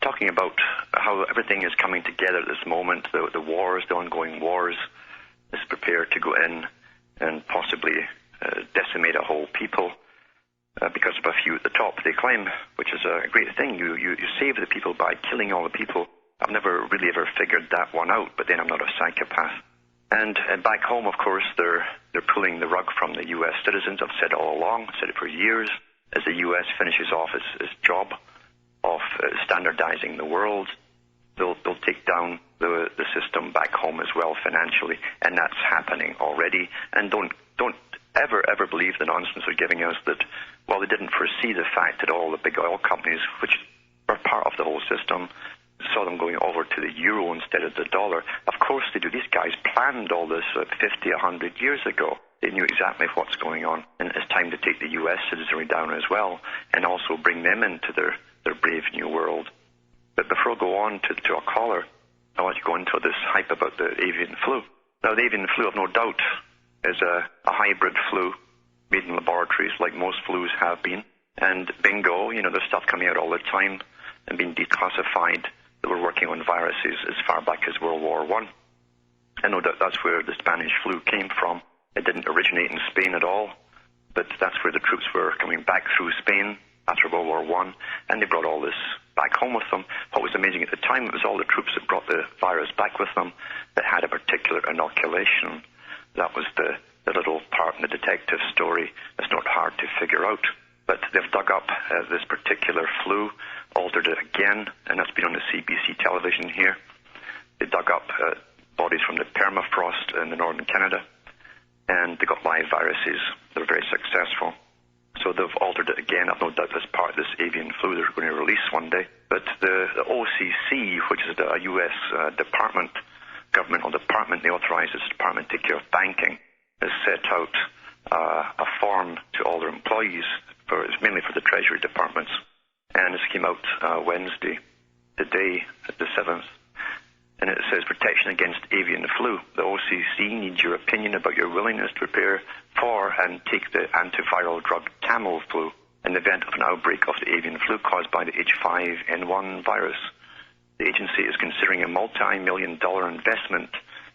talking about how everything is coming together at this moment, the wars, the ongoing wars, is prepared to go in and possibly decimate a whole people because of a few at the top. They claim, which is a great thing, you save the people by killing all the people. I've never really ever figured that one out, but then I'm not a psychopath. And back home, of course, they're pulling the rug from the U.S. citizens. I've said it all along, said it for years, as the U.S. finishes off its job of standardizing the world, they'll take down the system back home as well financially, and that's happening already. And don't ever believe the nonsense they're giving us that, well, they didn't foresee the fact that all the big oil companies, which are part of the whole system, saw them going over to the euro instead of the dollar. Of course they do. These guys planned all this 50, 100 years ago. They knew exactly what's going on. And it's time to take the U.S. citizenry down as well, and also bring them into their brave new world. But before I go on to a caller, I want to go into this hype about the avian flu. Now, the avian flu, I've no doubt, is a hybrid flu made in laboratories like most flus have been. And bingo, there's stuff coming out all the time and being declassified that we're working on viruses as far back as World War I. I know that that's where the Spanish flu came from. It didn't originate in Spain at all, but that's where the troops were coming back through Spain after World War I, and they brought all this back home with them. What was amazing at the time, it was all the troops that brought the virus back with them that had a particular inoculation. That was the little part in the detective story that's not hard to figure out. But they've dug up this particular flu, altered it again, and that's been on the CBC television here. They dug up bodies from the permafrost in the northern Canada, and they got live viruses. They're very successful. So they've altered it again. I've no doubt that's part of this avian flu they're going to release one day. But the OCC, which is the U.S. governmental department, they authorize this department to take care of banking, has set out a form to all their employees, it's mainly for the Treasury departments. And this came out Wednesday, today, the 7th. And it says, protection against avian flu. The OCC needs your opinion about your willingness to prepare for and take the antiviral drug Tamiflu in the event of an outbreak of the avian flu caused by the H5N1 virus. The agency is considering a multi-million-dollar investment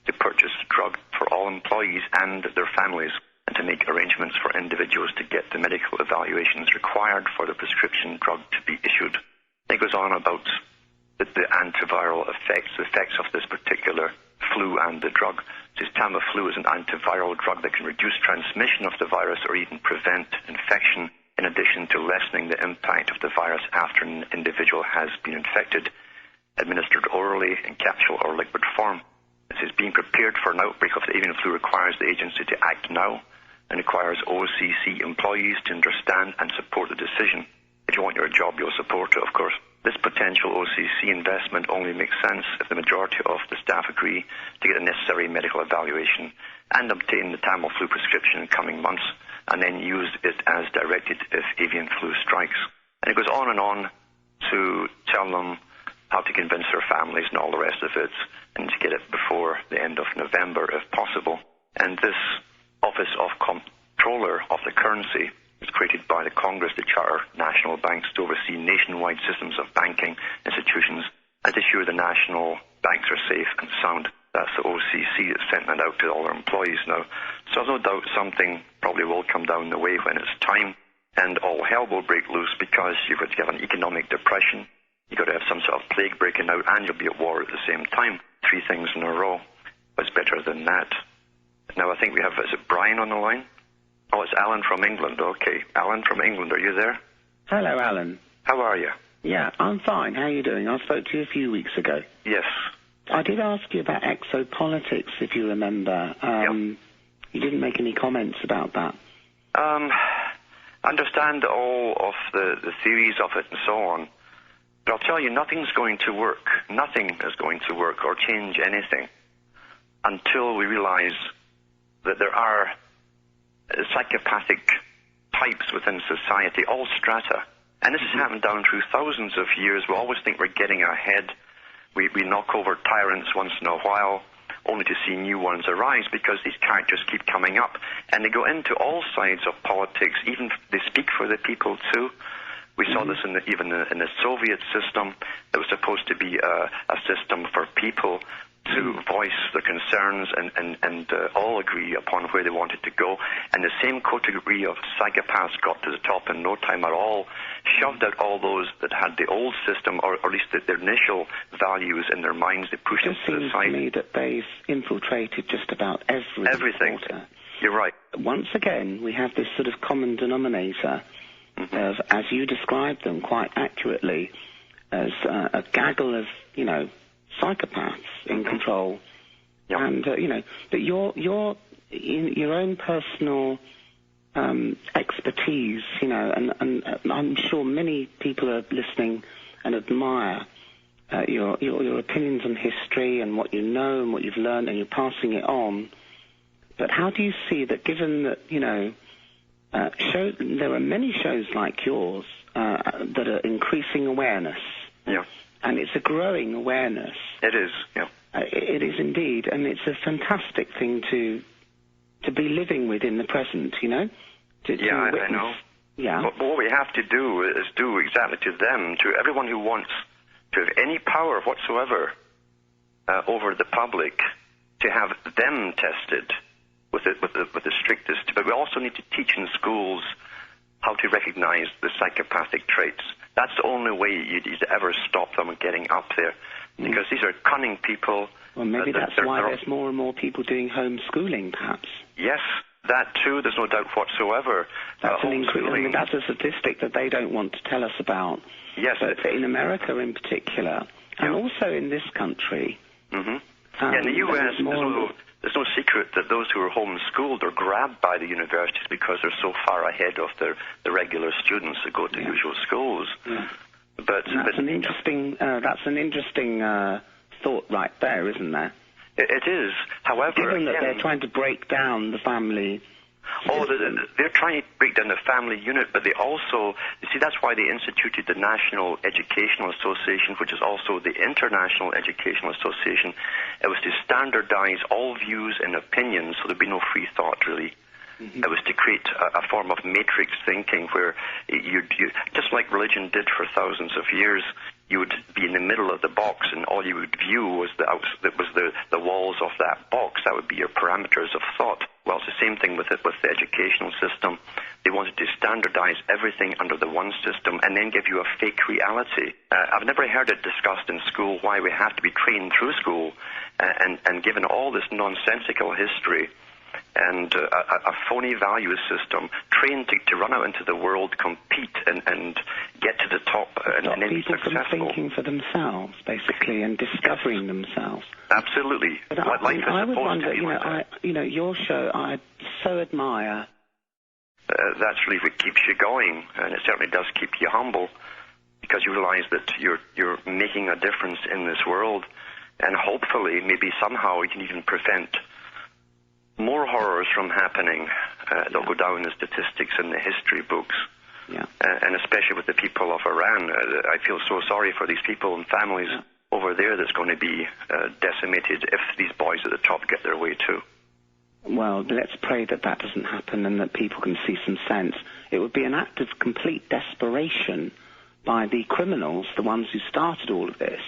to purchase the drug for all employees and their families, and to make arrangements for individuals to get the medical evaluations required for the prescription drug to be issued. It goes on about the antiviral effects, the effects of this particular flu and the drug. It says Tamiflu is an antiviral drug that can reduce transmission of the virus or even prevent infection, in addition to lessening the impact of the virus after an individual has been infected, administered orally in capsule or liquid form. It says being prepared for an outbreak of the avian flu requires the agency to act now and requires OCC employees to understand and support the decision. If you want your job, you'll support it, of course. This potential OCC investment only makes sense if the majority of the staff agree to get the necessary medical evaluation and obtain the Tamiflu prescription in coming months, and then use it as directed if avian flu strikes. And it goes on to tell them how to convince their families and all the rest of it, and to get it before the end of November if possible. And this Office of Comptroller of the Currency is created by the Congress to charter national banks to oversee nationwide systems of banking institutions and to ensure the national banks are safe and sound. That's the OCC that's sent that out to all their employees now. So there's no doubt something probably will come down the way when it's time, and all hell will break loose because you've got to have an economic depression, you've got to have some sort of plague breaking out, and you'll be at war at the same time. 3 things in a row. What's better than that? Now I think we have, is it Brian on the line? Oh, it's Alan from England. Okay. Alan from England, are you there? Hello, Alan. How are you? Yeah, I'm fine. How are you doing? I spoke to you a few weeks ago. Yes. I did ask you about exopolitics, if you remember. Yep. You didn't make any comments about that. I understand all of the theories of it and so on, but I'll tell you, nothing's going to work. Nothing is going to work or change anything until we realize that there are psychopathic types within society, all strata. And this has happened down through thousands of years. We always think we're getting ahead. We knock over tyrants once in a while, only to see new ones arise, because these characters keep coming up. And they go into all sides of politics. Even they speak for the people too. We saw this even in the Soviet system. There was supposed to be a system for people to voice their concerns and all agree upon where they wanted to go. And the same category of psychopaths got to the top in no time at all, shoved out all those that had the old system, or at least their initial values in their minds. They pushed them to the side. It seems to me that they've infiltrated just about everything. You're right. Once again, we have this sort of common denominator of, as you described them quite accurately, as a gaggle of, psychopaths in control. Yep. And, but your in your own personal expertise, and I'm sure many people are listening and admire your opinions on history and what you know and what you've learned, and you're passing it on. But how do you see that, given that, there are many shows like yours that are increasing awareness? Yeah. And it's a growing awareness. It is, yeah. It is indeed, and it's a fantastic thing to be living with in the present, I know. Yeah. But what we have to do is do exactly to them, to everyone who wants to have any power whatsoever over the public, to have them tested with the strictest. But we also need to teach in schools how to recognize the psychopathic traits. That's the only way you'd ever stop them getting up there, because these are cunning people. Well, maybe that's why there's more and more people doing homeschooling, perhaps. Yes, that too, there's no doubt whatsoever. That's an increase. I mean, that's a statistic that they don't want to tell us about. Yes. But in America in particular, and also in this country. In the U.S., there's no secret that those who are homeschooled are grabbed by the universities because they're so far ahead of the regular students that go to usual schools. Yeah. That's an interesting thought right there, isn't there? It is. However, given that they're trying to break down the family. They're trying to break down the family unit, but they also, that's why they instituted the National Educational Association, which is also the International Educational Association. It was to standardize all views and opinions, so there'd be no free thought, really. It was to create a form of matrix thinking where you just like religion did for thousands of years, you would be in the middle of the box, and all you would view was the walls of that box. That would be your parameters of thought. Well, it's the same thing with the educational system. They wanted to standardize everything under the one system and then give you a fake reality. I've never heard it discussed in school why we have to be trained through school and given all this nonsensical history and a phony value system, trained to run out into the world, compete, and get to the top and then be successful. People from thinking for themselves, basically, and discovering themselves. Absolutely. But I would wonder, your show, I so admire. That's really what keeps you going, and it certainly does keep you humble, because you realize that you're making a difference in this world, and hopefully, maybe somehow, you can even prevent more horrors from happening. They'll go down in the statistics in the history books. Yeah. And especially with the people of Iran. I feel so sorry for these people and families over there that's going to be decimated if these boys at the top get their way too. Well, let's pray that doesn't happen and that people can see some sense. It would be an act of complete desperation by the criminals, the ones who started all of this.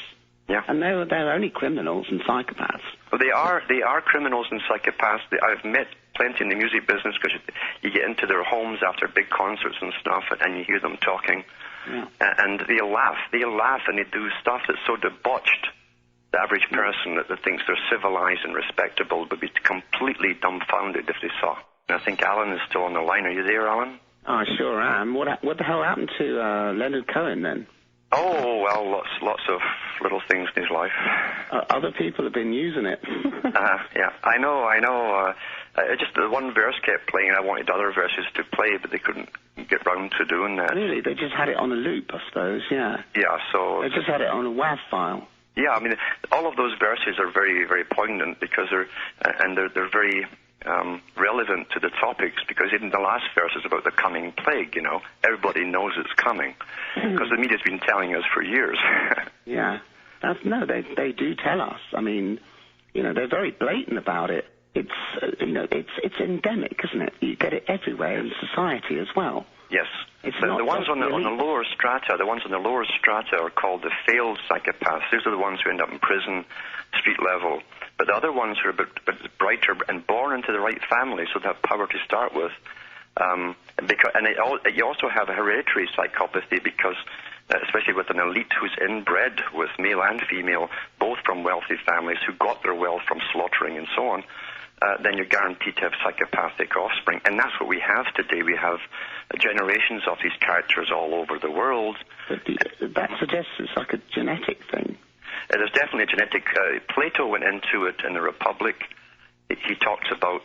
Yeah. And they're only criminals and psychopaths. Well, they are criminals and psychopaths. I've met plenty in the music business, because you get into their homes after big concerts and stuff, and you hear them talking. Yeah. And they'll laugh, and they do stuff that's so debauched. The average person that thinks they're civilized and respectable would be completely dumbfounded if they saw. And I think Alan is still on the line. Are you there, Alan? Oh, I sure am. What the hell happened to Leonard Cohen then? Oh, well, lots of little things in his life. Other people have been using it. Yeah, I know. Just the one verse kept playing, and I wanted other verses to play, but they couldn't get round to doing that. Really? They just had it on a loop, I suppose, yeah. Yeah, so... They just had it on a WAV file. Yeah, I mean, all of those verses are very, very poignant, because they're very... relevant to the topics, because even the last verse is about the coming plague, Everybody knows it's coming, because the media's been telling us for years. Yeah. They do tell us. I mean, they're very blatant about it. It's endemic, isn't it? You get it everywhere in society as well. Yes. The ones on the lower strata, are called the failed psychopaths. These are the ones who end up in prison, street level. But the other ones who are a bit brighter and born into the right family, so they have power to start with. You also have a hereditary psychopathy because, especially with an elite who's inbred with male and female, both from wealthy families who got their wealth from slaughtering and so on, then you're guaranteed to have psychopathic offspring. And that's what we have today. We have generations of these characters all over the world. But that suggests it's like a genetic thing. There's definitely a genetic... Plato went into it in the Republic. He talks about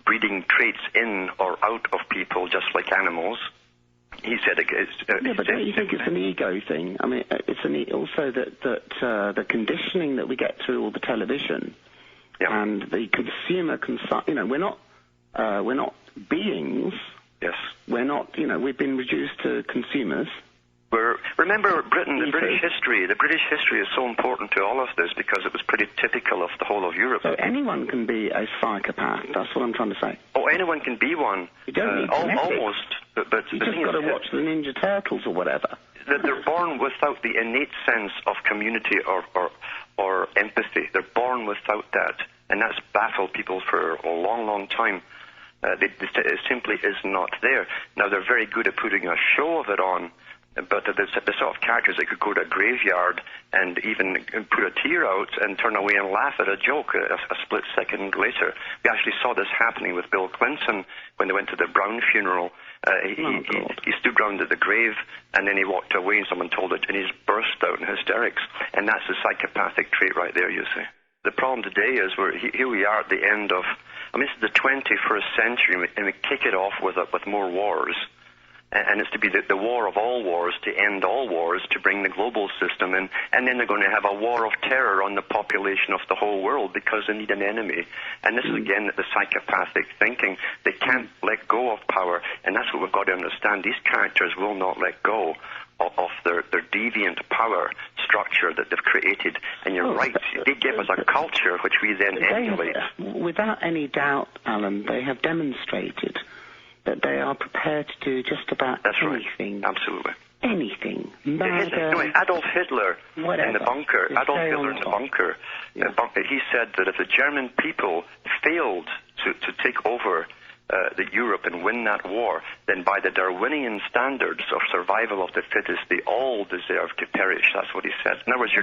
breeding traits in or out of people just like animals. He said it's... but don't you think it's an ego thing? I mean, it's also that the conditioning that we get through all the television and the consumer... we're not beings. Yes. We're not, we've been reduced to consumers. Remember Britain, the British history. The British history is so important to all of this because it was pretty typical of the whole of Europe. So anyone can be a psychopath. That's what I'm trying to say. Oh, anyone can be one. You don't need almost. But you just got to watch the Ninja Turtles or whatever. They're born without the innate sense of community or empathy. They're born without that, and that's baffled people for a long, long time. It simply is not there. Now, they're very good at putting a show of it on, but the sort of characters that could go to a graveyard and even put a tear out and turn away and laugh at a joke a split second later. We actually saw this happening with Bill Clinton when they went to the Brown funeral. He stood round at the grave, and then he walked away, and someone told it, and he just burst out in hysterics. And that's a psychopathic trait right there, you see. The problem today is here we are at the end of... this is the 21st century, and we kick it off with more wars. And it's to be the war of all wars, to end all wars, to bring the global system in. And then they're going to have a war of terror on the population of the whole world because they need an enemy. And this is, again, the psychopathic thinking. They can't let go of power. And that's what we've got to understand. These characters will not let go of their deviant power structure that they've created. And you're right, they give us a culture which we then emulate. Without any doubt, Alan, they have demonstrated that they are prepared to do just about anything. Right. Absolutely. Anything. Murder, Adolf Hitler whatever. In the bunker. He said that if the German people failed to take over Europe and win that war, then by the Darwinian standards of survival of the fittest, they all deserve to perish. That's what he said. In other words,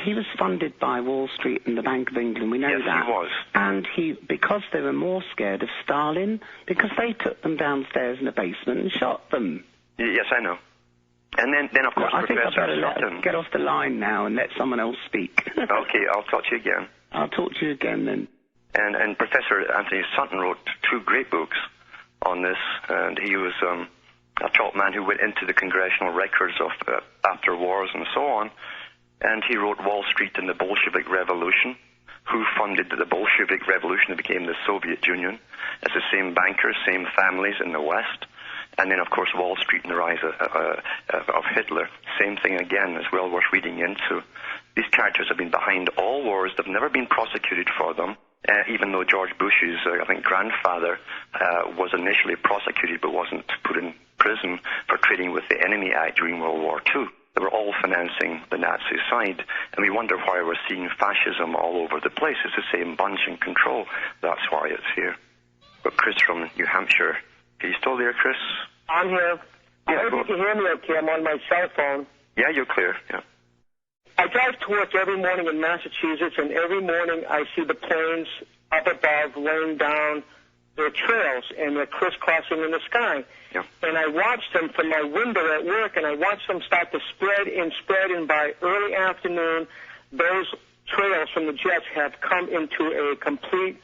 he was funded by Wall Street and the Bank of England. We know that. Yes, he was. And because they were more scared of Stalin, because they took them downstairs in the basement and shot them. Yes, I know. And then of course, I think Professor I better Sutton. Get off the line now and let someone else speak. Okay, I'll talk to you again. I'll talk to you again then. And Professor Anthony Sutton wrote 2 great books on this, and he was a top man who went into the congressional records of after wars and so on, and he wrote Wall Street and the Bolshevik Revolution. Who funded the Bolshevik Revolution that became the Soviet Union? It's the same bankers, same families in the West. And then, of course, Wall Street and the rise of Hitler. Same thing again, is well worth reading into. These characters have been behind all wars. They've never been prosecuted for them. Even though George Bush's, grandfather was initially prosecuted but wasn't put in prison for trading with the Enemy Act during World War II. They were all financing the Nazi side, and we wonder why we're seeing fascism all over the place. It's the same bunch in control. That's why it's here. But Chris from New Hampshire, are you still there, Chris? I'm here. Yeah, I hope you can hear me okay. I'm on my cell phone. Yeah, you're clear, yeah. I drive to work every morning in Massachusetts, and every morning I see the planes up above laying down their trails, and they're crisscrossing in the sky. Yeah. And I watch them from my window at work, and I watch them start to spread, and by early afternoon, those trails from the jets have come into a complete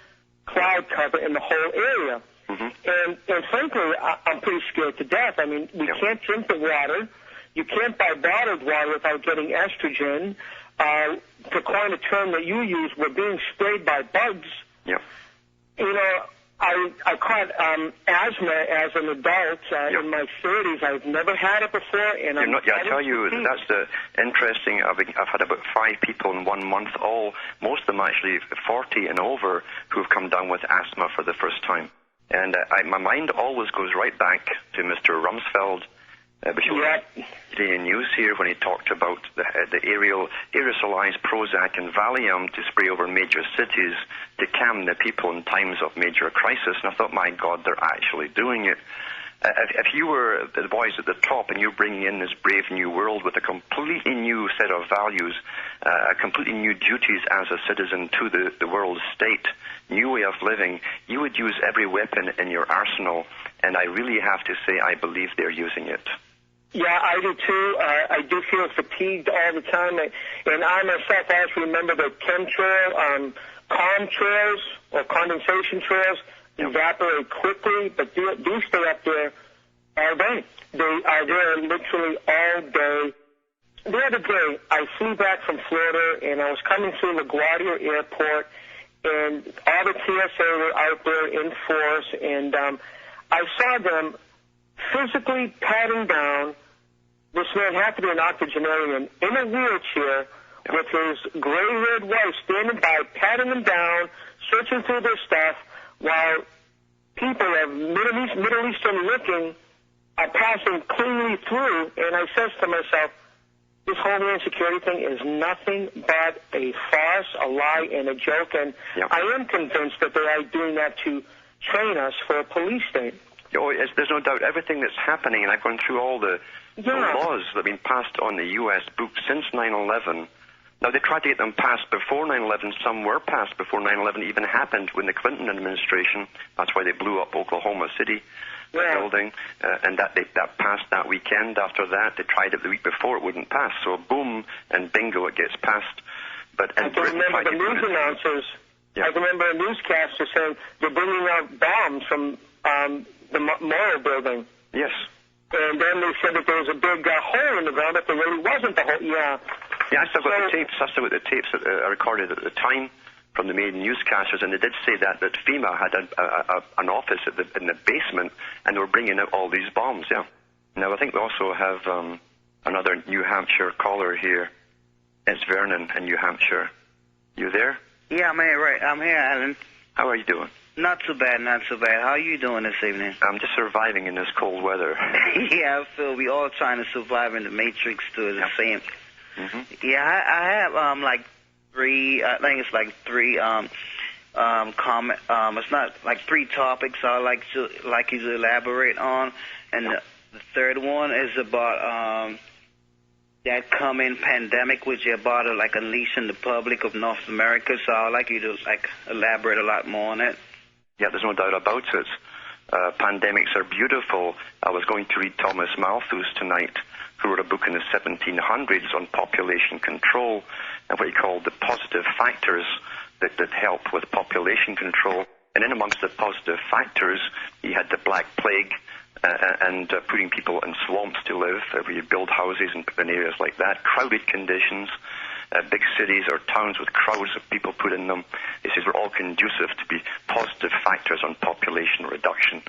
cloud cover in the whole area. Mm-hmm. And frankly, I'm pretty scared to death. I mean, we can't drink the water. You can't buy bottled water without getting estrogen. To coin a term that you use, we're being sprayed by bugs. Yeah. I caught asthma as an adult in my 30s. I've never had it before, and I tell you, that's the interesting. I've had about 5 people in 1 month, most of them actually 40 and over, who've come down with asthma for the first time. And my mind always goes right back to Mr. Rumsfeld, which was today in news here when he talked about the aerosolized Prozac and Valium to spray over major cities to calm the people in times of major crisis. And I thought, my God, they're actually doing it. If you were the boys at the top and you're bringing in this brave new world with a completely new set of values, completely new duties as a citizen to the world state, new way of living, you would use every weapon in your arsenal, and I really have to say I believe they're using it. Yeah, I do too. I do feel fatigued all the time, and I myself also remember the chemtrail, calm trails or condensation trails evaporate quickly, but do stay up there all day. They are there literally all day. The other day, I flew back from Florida, and I was coming through LaGuardia Airport, and all the TSA were out there in force, and I saw them physically patting down this man, had to be an octogenarian, in a wheelchair with his gray-haired wife standing by, patting him down, searching through their stuff, while people of Middle Eastern looking are passing cleanly through. And I says to myself, this Homeland Security thing is nothing but a farce, a lie, and a joke. And I am convinced that they are doing that to train us for a police state. Oh, there's no doubt. Everything that's happening, and I've gone through all the laws that have been passed on the U.S. books since 9/11. Now, they tried to get them passed before 9/11. Some were passed before 9/11 even happened when the Clinton administration. That's why they blew up Oklahoma City building, and that passed that weekend. After that, they tried it the week before. It wouldn't pass. So boom, and bingo, it gets passed. But I can remember the news announcers. I can remember a newscaster saying they're bringing out bombs from the Moore building. Yes. And then they said that there was a big hole in the ground, but there really wasn't a hole. Yeah, I still got the tapes. I still got the tapes that I recorded at the time from the main newscasters, and they did say that FEMA had an office in the basement, and they were bringing out all these bombs, Now, I think we also have another New Hampshire caller here. It's Vernon in New Hampshire. You there? Yeah, I'm here, right. I'm here, Alan. How are you doing? Not too bad, not too bad. How are you doing this evening? I'm just surviving in this cold weather. Yeah, I feel we all trying to survive in the Matrix too, the same. Mm-hmm. Yeah, I have like three. I think it's like three comment. It's not like three topics I'd like you to elaborate on, and the third one is about that coming pandemic, which is about like unleashing the public of North America. So I'd like you to like elaborate a lot more on it. Yeah, there's no doubt about it. Pandemics are beautiful. I was going to read Thomas Malthus tonight, who wrote a book in the 1700s on population control and what he called the positive factors that help with population control. And in amongst the positive factors, he had the Black Plague and putting people in swamps to live, where you build houses in areas like that, crowded conditions, big cities or towns with crowds of people put in them. He says we're all conducive to be positive factors on population reduction.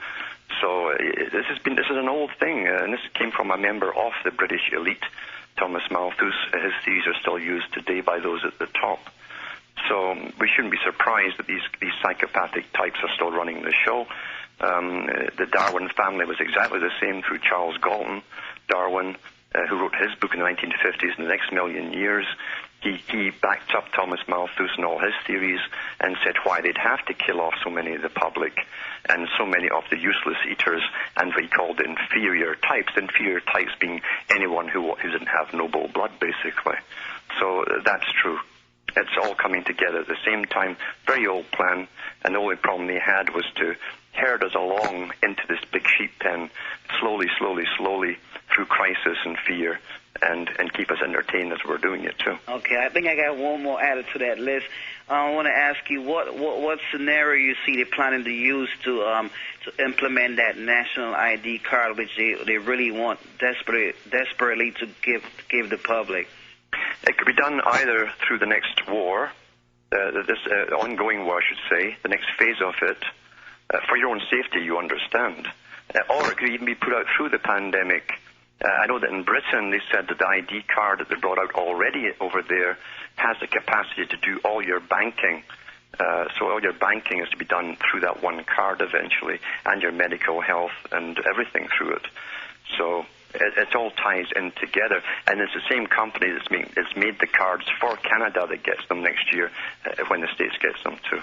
So this is an old thing, and this came from a member of the British elite, Thomas Malthus. His theories are still used today by those at the top. So we shouldn't be surprised that these psychopathic types are still running the show. The Darwin family was exactly the same through Charles Galton. Darwin, who wrote his book in the 1950s, In the Next Million Years, he backed up Thomas Malthus and all his theories and said why they'd have to kill off so many of the public and so many of the useless eaters and what he called the inferior types being anyone who didn't have noble blood, basically. So that's true. It's all coming together at the same time. Very old plan, and the only problem they had was to herd us along into this big sheep pen slowly through crisis and fear and keep us entertained as we're doing it too. Okay, I think I got one more added to that list. I want to ask you what scenario you see they're planning to use to implement that national ID card, which they really want desperately to give the public. It could be done either through the next war, this ongoing war, I should say, the next phase of it, for your own safety, you understand. Or it could even be put out through the pandemic. I know that in Britain they said that the ID card that they brought out already over there has the capacity to do all your banking So all your banking is to be done through that one card eventually, and your medical health and everything through it. So it all ties in together, and it's the same company that's made the cards for Canada that gets them next year when the States gets them too.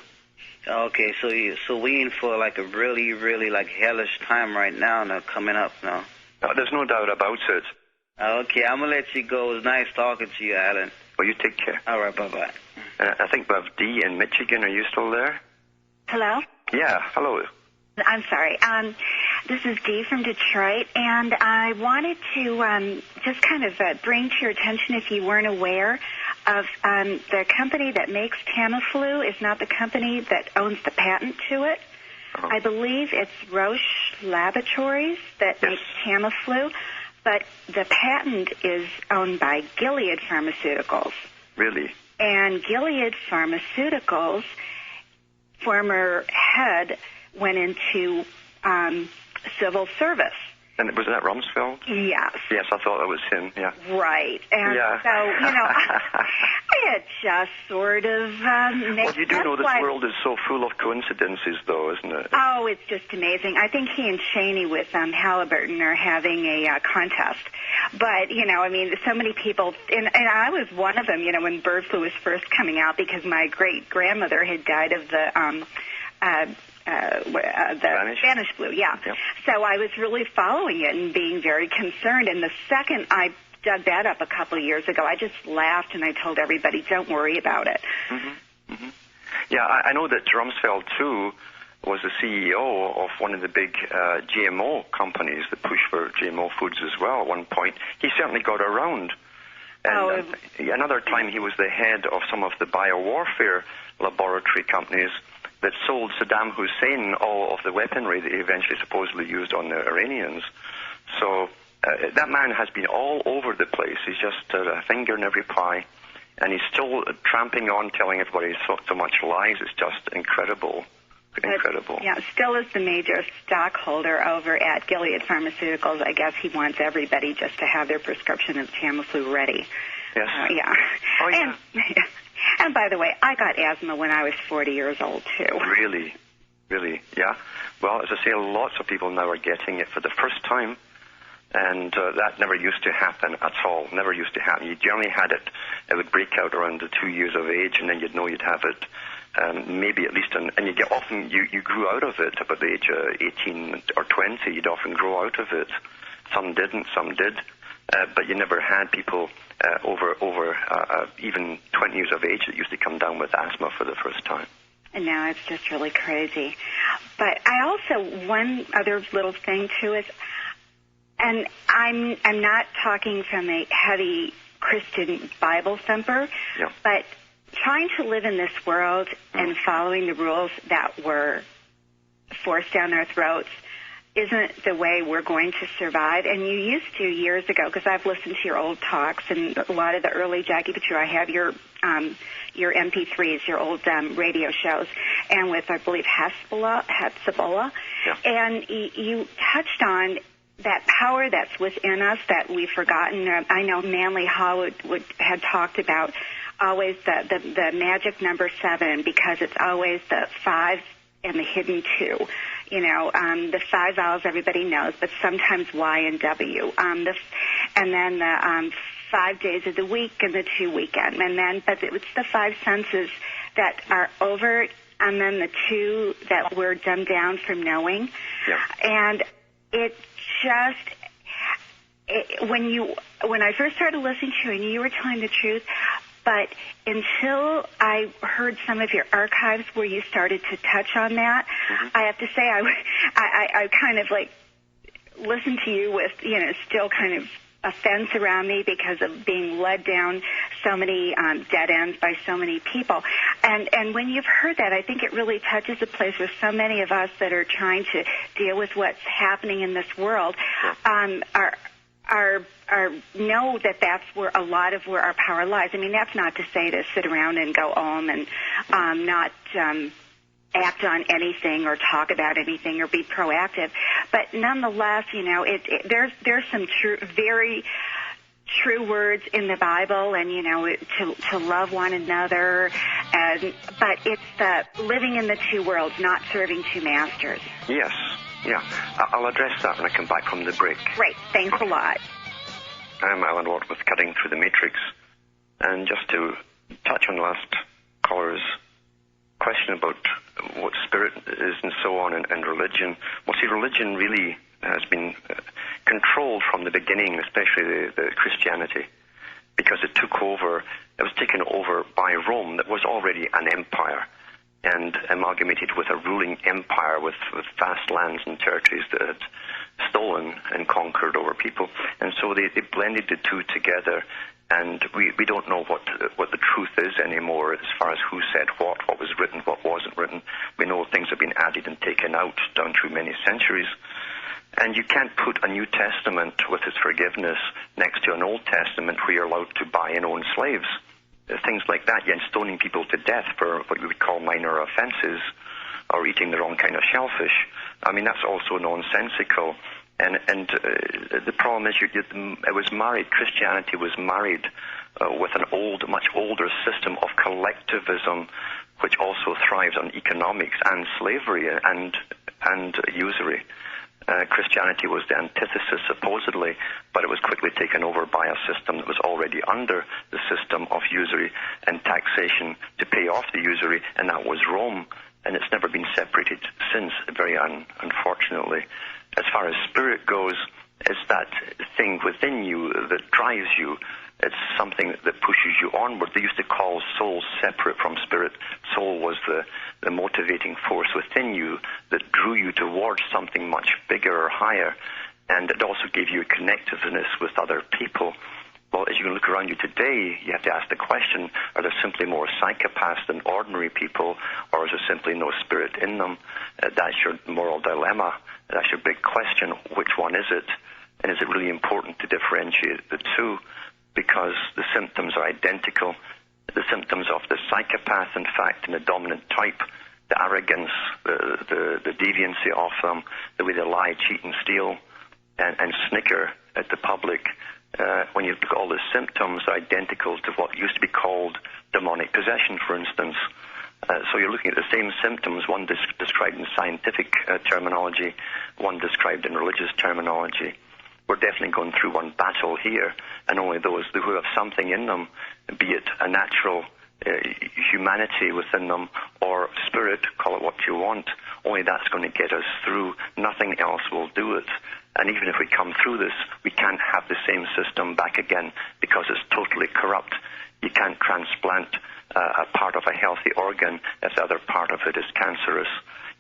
Okay, so we in for like a really, really like hellish time right now coming up now. There's no doubt about it. Okay, I'm going to let you go. It was nice talking to you, Alan. Well, you take care. All right, bye-bye. I think we have Dee in Michigan. Are you still there? Hello? Yeah, hello. I'm sorry. This is Dee from Detroit, and I wanted to just kind of bring to your attention, if you weren't aware, of the company that makes Tamiflu is not the company that owns the patent to it. Uh-huh. I believe it's Roche Laboratories that makes Tamiflu, but the patent is owned by Gilead Pharmaceuticals. Really? And Gilead Pharmaceuticals, former head, went into civil service. And was that Rumsfeld? Yes. Yes, I thought that was him, yeah. Right. And so, it just sort of makes sense. Well, you do know this world is so full of coincidences, though, isn't it? Oh, it's just amazing. I think he and Cheney with Halliburton are having a contest. But, so many people, and I was one of them, when bird flu was first coming out, because my great-grandmother had died of the Spanish flu, yeah. Yep. So I was really following it and being very concerned. And the second I dug that up a couple of years ago, I just laughed and I told everybody, don't worry about it. Mm-hmm. Mm-hmm. Yeah, I know that Rumsfeld, too, was the CEO of one of the big GMO companies that push for GMO foods as well at one point. He certainly got around. And another time he was the head of some of the biowarfare laboratory companies that sold Saddam Hussein all of the weaponry that he eventually supposedly used on the Iranians. So that man has been all over the place. He's just a finger in every pie, and he's still tramping on, telling everybody so much lies. It's just incredible. Incredible. Yeah, still is the major stockholder over at Gilead Pharmaceuticals. I guess he wants everybody just to have their prescription of Tamiflu ready. Yes. Yeah. Oh, yeah. And by the way, I got asthma when I was 40 years old, too. Really? Really? Yeah. Well, as I say, lots of people now are getting it for the first time, and that never used to happen at all. Never used to happen. You generally had it. It would break out around the 2 years of age, and then you'd know you'd have it. Maybe at least, and you grew out of it about the age of 18 or 20. You'd often grow out of it. Some didn't, some did. But you never had people over even 20 years of age that used to come down with asthma for the first time. And now it's just really crazy. But I also, one other little thing too is, and I'm not talking from a heavy Christian Bible thumper, but trying to live in this world and following the rules that were forced down our throats isn't the way we're going to survive. And you used to years ago, because I've listened to your old talks and a lot of the early Jackie Patriot. I have your MP3s, your old radio shows, and with, I believe, Hezbollah. Yeah. And you touched on that power that's within us that we've forgotten. I know Manly Hall had talked about always the magic number 7, because it's always the 5 and the hidden 2. The 5 vowels everybody knows, but sometimes Y and W. And then the 5 days of the week and the 2 weekend. But it's the 5 senses that are overt, and then the 2 that we're dumbed down from knowing. Yeah. And it just, when I first started listening to you, I knew you were telling the truth. But until I heard some of your archives where you started to touch on that, I have to say I kind of like listened to you with, still kind of a fence around me because of being led down so many dead ends by so many people. And when you've heard that, I think it really touches a place where so many of us that are trying to deal with what's happening in this world know that that's where a lot of where our power lies. I mean, that's not to say to sit around and go home and not act on anything or talk about anything or be proactive. But nonetheless, there's some very true words in the Bible, and to love one another, but it's the living in the two worlds, not serving two masters. Yes, yeah. I'll address that when I come back from the break. Great, thanks a lot. I'm Alan Watt with Cutting Through the Matrix, and just to touch on the last caller's question about what spirit is and so on, and religion. Well, see, religion really has been controlled from the beginning, especially the Christianity, because it was taken over by Rome, that was already an empire, and amalgamated with a ruling empire with vast lands and territories that had stolen and conquered over people. And so they blended the two together, and we don't know what the truth is anymore as far as who said what was written, what wasn't written. We know things have been added and taken out down through many centuries. And you can't put a New Testament with its forgiveness next to an Old Testament where you're allowed to buy and own slaves. Things like that, and stoning people to death for what we would call minor offenses, or eating the wrong kind of shellfish. I mean, that's also nonsensical. And the problem is, it was married. Christianity was married with an much older system of collectivism, which also thrives on economics and slavery and usury. Christianity was the antithesis, supposedly, but it was quickly taken over by a system that was already under the system of usury and taxation to pay off the usury, and that was Rome. And it's never been separated since, very unfortunately. As far as spirit goes, it's that thing within you that drives you. It's something that pushes you onward. They used to call soul separate from spirit. Soul was the motivating force within you that drew you towards something much bigger or higher, and it also gave you a connectiveness with other people. Well, as you look around you today, you have to ask the question, are there simply more psychopaths than ordinary people, or is there simply no spirit in them? That's your moral dilemma. That's your big question. Which one is it? And is it really important to differentiate the two? Because the symptoms are identical. The symptoms of the psychopath, in fact, in the dominant type, the arrogance, the deviancy of them, the way they lie, cheat, and steal, and snicker at the public. When you look at all the symptoms, are identical to what used to be called demonic possession, for instance. So you're looking at the same symptoms, one described in scientific terminology, one described in religious terminology. We're definitely going through one battle here, and only those who have something in them, be it a natural humanity within them or spirit, call it what you want, only that's going to get us through. Nothing else will do it. And even if we come through this, we can't have the same system back again because it's totally corrupt. You can't transplant a part of a healthy organ if the other part of it is cancerous.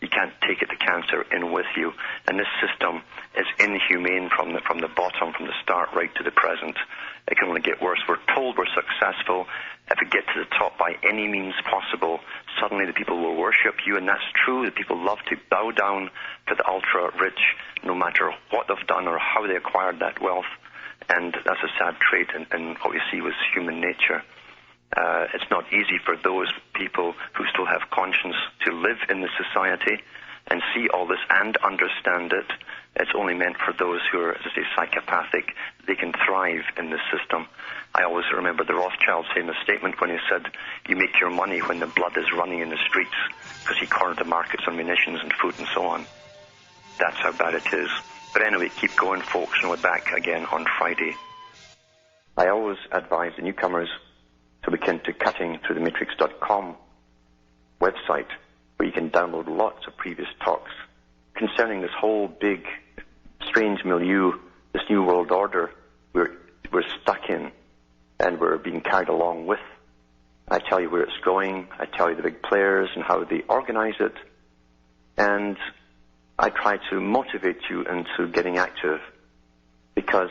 You can't take the cancer in with you. And this system is inhumane from the bottom, from the start right to the present. It can only get worse. We're told we're successful. If we get to the top by any means possible, suddenly the people will worship you, and that's true. The people love to bow down to the ultra-rich, no matter what they've done or how they acquired that wealth. And that's a sad trait in what we see with human nature. It's not easy for those people who still have conscience to live in the society and see all this and understand it. It's only meant for those who are, as I say, psychopathic. They can thrive in this system. I always remember the Rothschild's famous statement when he said, you make your money when the blood is running in the streets, because he cornered the markets on munitions and food and so on. That's how bad it is. But anyway, keep going, folks, and we're back again on Friday. I always advise the newcomers to look into cuttingthroughthematrix.com website, where you can download lots of previous talks concerning this whole big, strange milieu, this new world order we're stuck in and we're being carried along with. I tell you where it's going. I tell you the big players and how they organize it. And I try to motivate you into getting active, because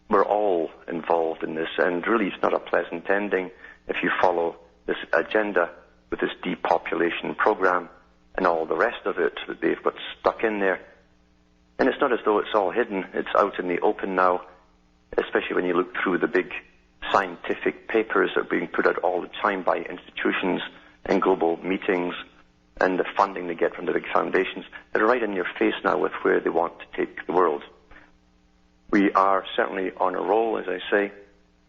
we're all involved in this, and really it's not a pleasant ending if you follow this agenda with this depopulation program and all the rest of it that they've got stuck in there. And it's not as though it's all hidden. It's out in the open now, especially when you look through the big scientific papers that are being put out all the time by institutions and global meetings, and the funding they get from the big foundations. They're right in your face now with where they want to take the world. We are certainly on a roll, as I say,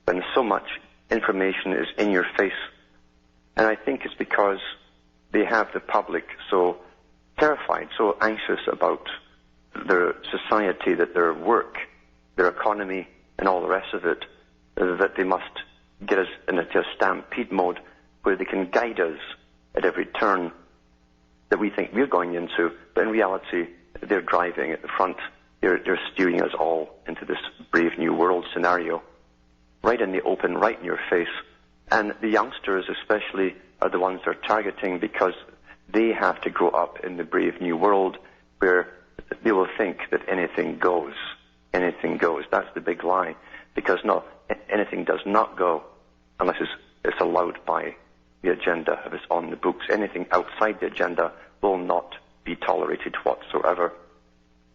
when so much information is in your face. And I think it's because they have the public so terrified, so anxious about their society, that their work, their economy, and all the rest of it, that they must get us into a stampede mode where they can guide us at every turn that we think we're going into, but in reality, they're driving at the front. They're steering us all into this brave new world scenario, right in the open, right in your face. And the youngsters especially are the ones they're targeting, because they have to grow up in the brave new world where they will think that anything goes. Anything goes. That's the big lie. Because no, anything does not go unless it's allowed by the agenda, if it's on the books. Anything outside the agenda will not be tolerated whatsoever.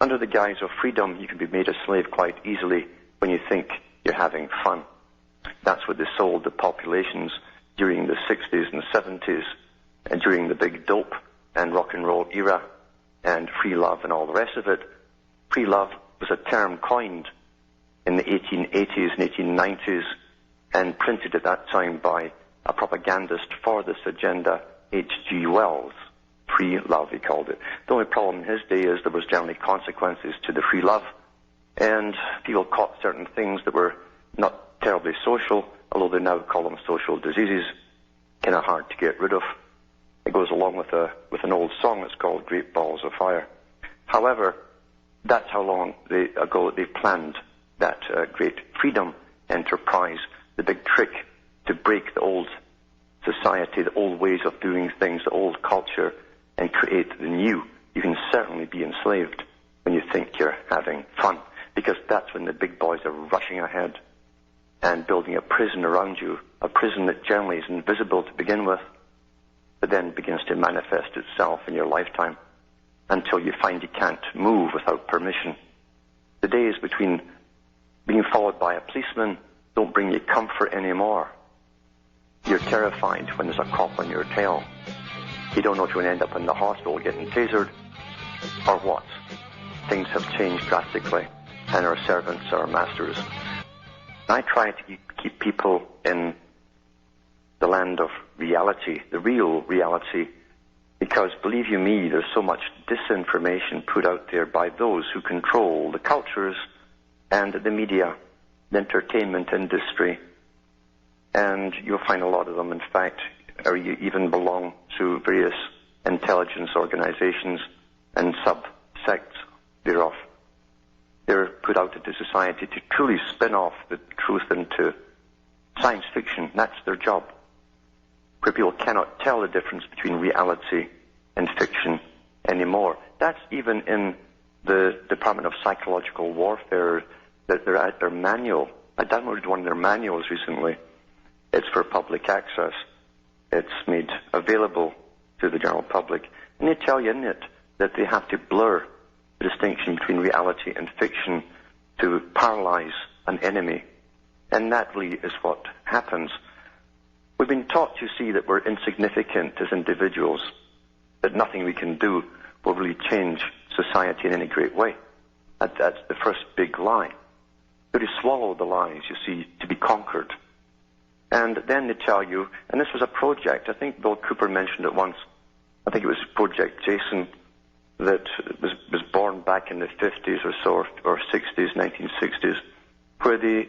Under the guise of freedom, you can be made a slave quite easily when you think you're having fun. That's what they sold the populations during the 60s and 70s, and during the big dope and rock and roll era, and free love and all the rest of it. Free love was a term coined in the 1880s and 1890s and printed at that time by a propagandist for this agenda, H.G. Wells. Free love, he called it. The only problem in his day is there was generally consequences to the free love, and people caught certain things that were not terribly social, although they now call them social diseases, kind of hard to get rid of. It goes along with an old song that's called Great Balls of Fire. However, that's how long ago they planned that great freedom enterprise, the big trick to break the old society, the old ways of doing things, the old culture, and create the new. You can certainly be enslaved when you think you're having fun, because that's when the big boys are rushing ahead and building a prison around you, a prison that generally is invisible to begin with, but then begins to manifest itself in your lifetime until you find you can't move without permission. The days between being followed by a policeman don't bring you comfort anymore. You're terrified when there's a cop on your tail. You don't know if you're going to end up in the hospital getting tasered or what. Things have changed drastically, and our servants are our masters. I try to keep people in the land of reality, the real reality, because, believe you me, there's so much disinformation put out there by those who control the cultures and the media, the entertainment industry, and you'll find a lot of them, in fact, or you even belong to various intelligence organizations and sub-sects thereof. They're put out into society to truly spin off the truth into science fiction. That's their job, where people cannot tell the difference between reality and fiction anymore. That's even in the Department of Psychological Warfare, that they're at their manual. I downloaded one of their manuals recently. It's for public access. It's made available to the general public. And they tell you in it that they have to blur the distinction between reality and fiction to paralyze an enemy. And that really is what happens. We've been taught to see that we're insignificant as individuals, that nothing we can do will really change society in any great way. That's the first big lie. But you swallow the lies, you see, to be conquered. And then they tell you, and this was a project, I think Bill Cooper mentioned it once, I think it was Project Jason, that was born back in the 50s or so, or 60s, 1960s, where they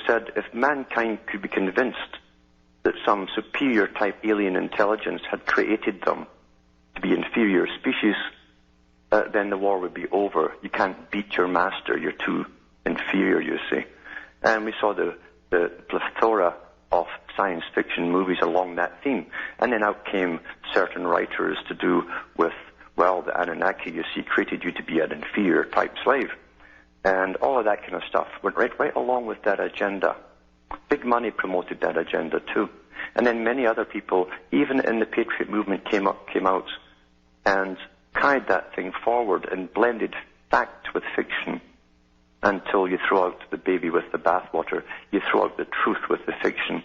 said if mankind could be convinced that some superior type alien intelligence had created them to be inferior species, then the war would be over. You can't beat your master, you're too inferior, you see. And we saw the plethora of science fiction movies along that theme. And then out came certain writers to do with, well, the Anunnaki, you see, created you to be an inferior type slave. And all of that kind of stuff went right along with that agenda. Big money promoted that agenda too. And then many other people, even in the Patriot movement, came out and carried that thing forward and blended fact with fiction until you throw out the baby with the bathwater. You throw out the truth with the fiction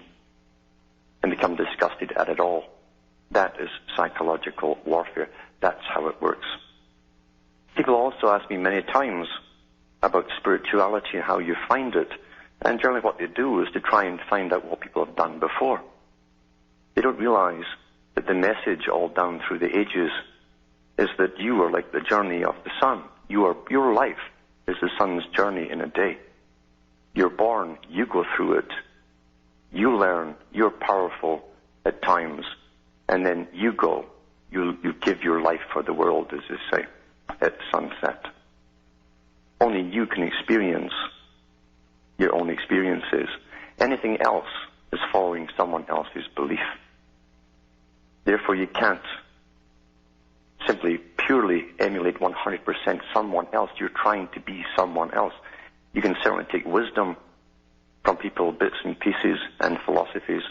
and become disgusted at it all. That is psychological warfare. That's how it works. People also ask me many times about spirituality and how you find it. And generally what they do is to try and find out what people have done before. They don't realize that the message all down through the ages is that you are like the journey of the sun. Your life is the sun's journey in a day. You're born, you go through it, you learn, you're powerful at times, and then you go. You give your life for the world, as they say, at sunset. Only you can experience your own experiences. Anything else is following someone else's belief. Therefore, you can't simply purely emulate 100% someone else. You're trying to be someone else. You can certainly take wisdom from people, bits and pieces, and philosophies,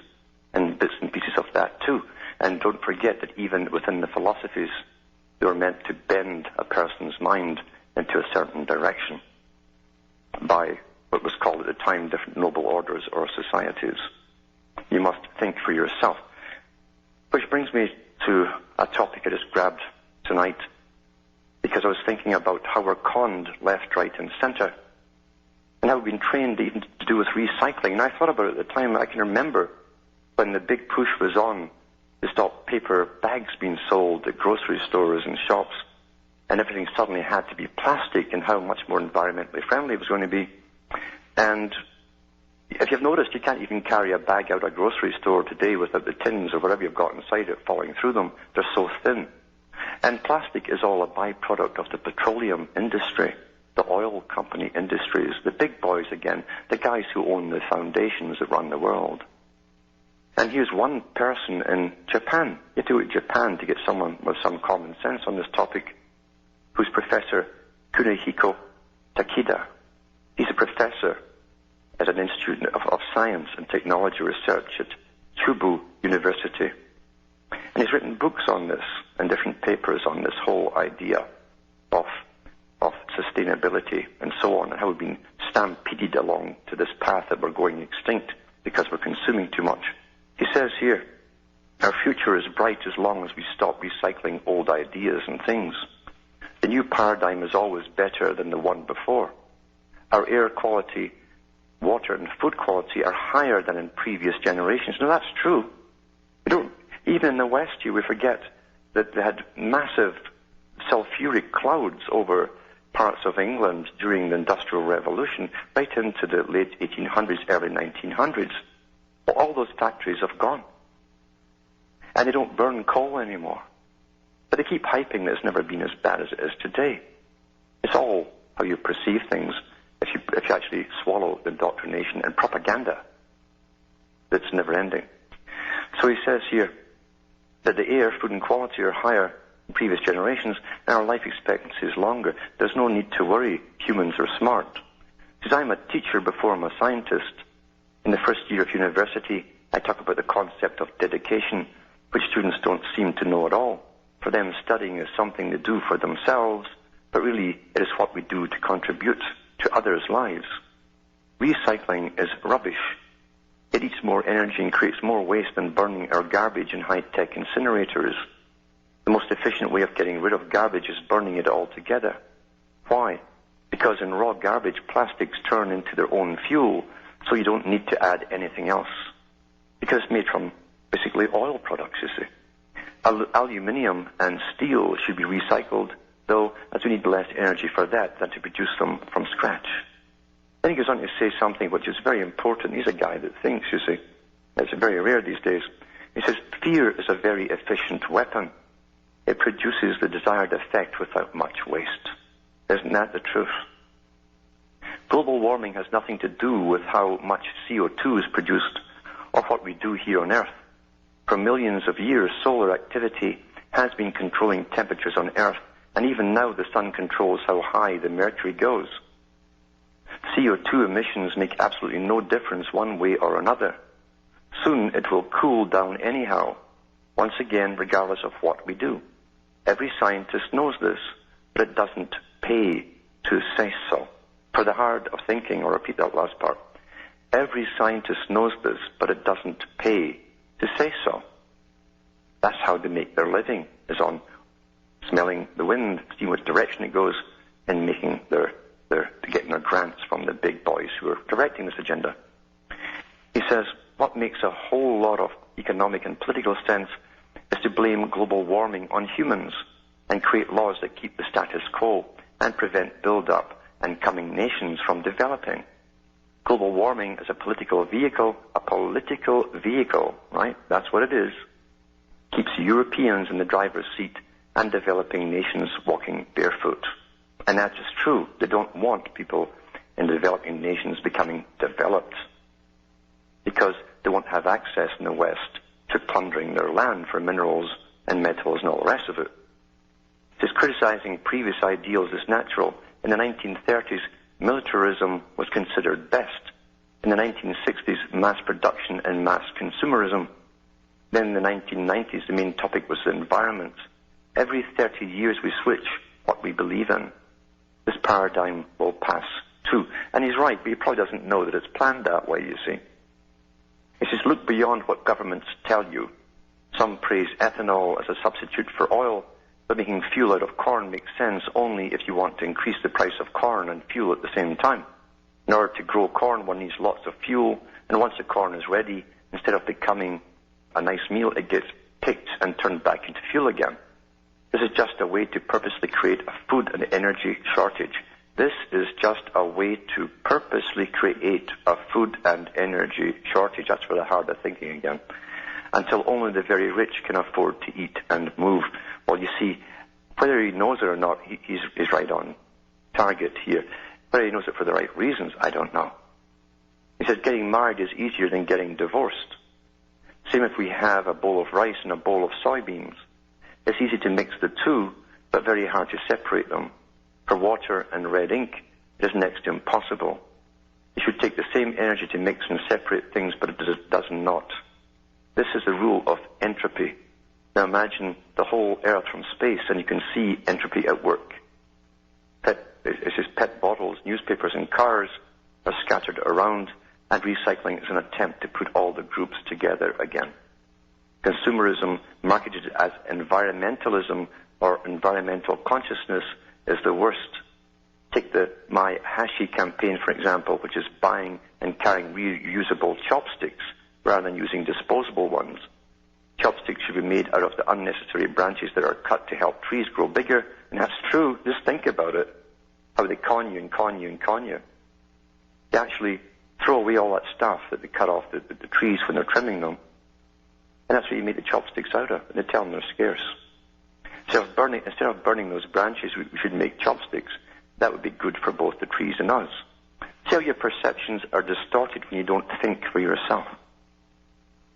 and bits and pieces of that too. And don't forget that even within the philosophies, they were meant to bend a person's mind into a certain direction by what was called at the time different noble orders or societies. You must think for yourself. Which brings me to a topic I just grabbed tonight, because I was thinking about how we're conned left, right, and center, and how we've been trained even to do with recycling. And I thought about it at the time. I can remember when the big push was on to stop paper bags being sold at grocery stores and shops, and everything suddenly had to be plastic, and how much more environmentally friendly it was going to be. And if you've noticed, you can't even carry a bag out of a grocery store today without the tins or whatever you've got inside it falling through them. They're so thin. And plastic is all a byproduct of the petroleum industry, the oil company industries, the big boys again, the guys who own the foundations that run the world. And here's one person in Japan. You have to go to Japan to get someone with some common sense on this topic, who's Professor Kunihiko Takeda. He's a professor at an Institute of Science and Technology Research at Chubu University. And he's written books on this and different papers on this whole idea of sustainability and so on, and how we've been stampeded along to this path that we're going extinct because we're consuming too much. He says here, our future is bright as long as we stop recycling old ideas and things. The new paradigm is always better than the one before. Our air quality, water and food quality are higher than in previous generations. Now that's true. Even in the West here, we forget that they had massive sulfuric clouds over parts of England during the Industrial Revolution, right into the late 1800s, early 1900s. Well, all those factories have gone. And they don't burn coal anymore. But they keep hyping that it's never been as bad as it is today. It's all how you perceive things if you actually swallow the indoctrination and propaganda that's never ending. So he says here that the air, food and quality are higher than previous generations, and our life expectancy is longer. There's no need to worry. Humans are smart. He says, I'm a teacher before I'm a scientist. In the first year of university, I talk about the concept of dedication, which students don't seem to know at all. For them, studying is something they do for themselves, but really it is what we do to contribute to others' lives. Recycling is rubbish. It eats more energy and creates more waste than burning our garbage in high-tech incinerators. The most efficient way of getting rid of garbage is burning it all together. Why? Because in raw garbage, plastics turn into their own fuel, so you don't need to add anything else. Because it's made from basically oil products, you see. Aluminium and steel should be recycled, though as we need less energy for that than to produce them from scratch. Then he goes on to say something which is very important. He's a guy that thinks, you see. It's very rare these days. He says, fear is a very efficient weapon. It produces the desired effect without much waste. Isn't that the truth? Global warming has nothing to do with how much CO2 is produced or what we do here on Earth. For millions of years, solar activity has been controlling temperatures on Earth, and even now the sun controls how high the mercury goes. CO2 emissions make absolutely no difference one way or another. Soon it will cool down anyhow, once again, regardless of what we do. Every scientist knows this, but it doesn't pay to say so. For the hard of thinking, I'll repeat that last part. Every scientist knows this, but it doesn't pay to say so. That's how they make their living, is on smelling the wind, seeing which direction it goes, and making their They're getting their grants from the big boys who are directing this agenda. He says, what makes a whole lot of economic and political sense is to blame global warming on humans and create laws that keep the status quo and prevent build-up and coming nations from developing. Global warming is a political vehicle, right? That's what it is. Keeps Europeans in the driver's seat and developing nations walking barefoot. And that is true. They don't want people in the developing nations becoming developed because they won't have access in the West to plundering their land for minerals and metals and all the rest of it. Just criticizing previous ideals is natural. In the 1930s, militarism was considered best. In the 1960s, mass production and mass consumerism. Then in the 1990s, the main topic was the environment. Every 30 years we switch what we believe in. This paradigm will pass too. And he's right, but he probably doesn't know that it's planned that way, you see. He says, look beyond what governments tell you. Some praise ethanol as a substitute for oil, but making fuel out of corn makes sense only if you want to increase the price of corn and fuel at the same time. In order to grow corn, one needs lots of fuel, and once the corn is ready, instead of becoming a nice meal, it gets picked and turned back into fuel again. This is just a way to purposely create a food and energy shortage. This is just a way to purposely create a food and energy shortage. That's where the harder thinking again. Until only the very rich can afford to eat and move. Well, you see, whether he knows it or not, he's right on target here. Whether he knows it for the right reasons, I don't know. He said getting married is easier than getting divorced. Same if we have a bowl of rice and a bowl of soybeans. It's easy to mix the two, but very hard to separate them. For water and red ink, it is next to impossible. It should take the same energy to mix and separate things, but it does not. This is the rule of entropy. Now imagine the whole Earth from space, and you can see entropy at work. It's just pet bottles, newspapers, and cars are scattered around, and recycling is an attempt to put all the groups together again. Consumerism, marketed as environmentalism or environmental consciousness, is the worst. Take the My Hashi campaign, for example, which is buying and carrying reusable chopsticks rather than using disposable ones. Chopsticks should be made out of the unnecessary branches that are cut to help trees grow bigger, and that's true. Just think about it. How they con you and con you and con you. They actually throw away all that stuff that they cut off the trees when they're trimming them. And that's what you make the chopsticks out of. And they tell them they're scarce. Instead of burning those branches, we should make chopsticks. That would be good for both the trees and us. See how your perceptions are distorted when you don't think for yourself.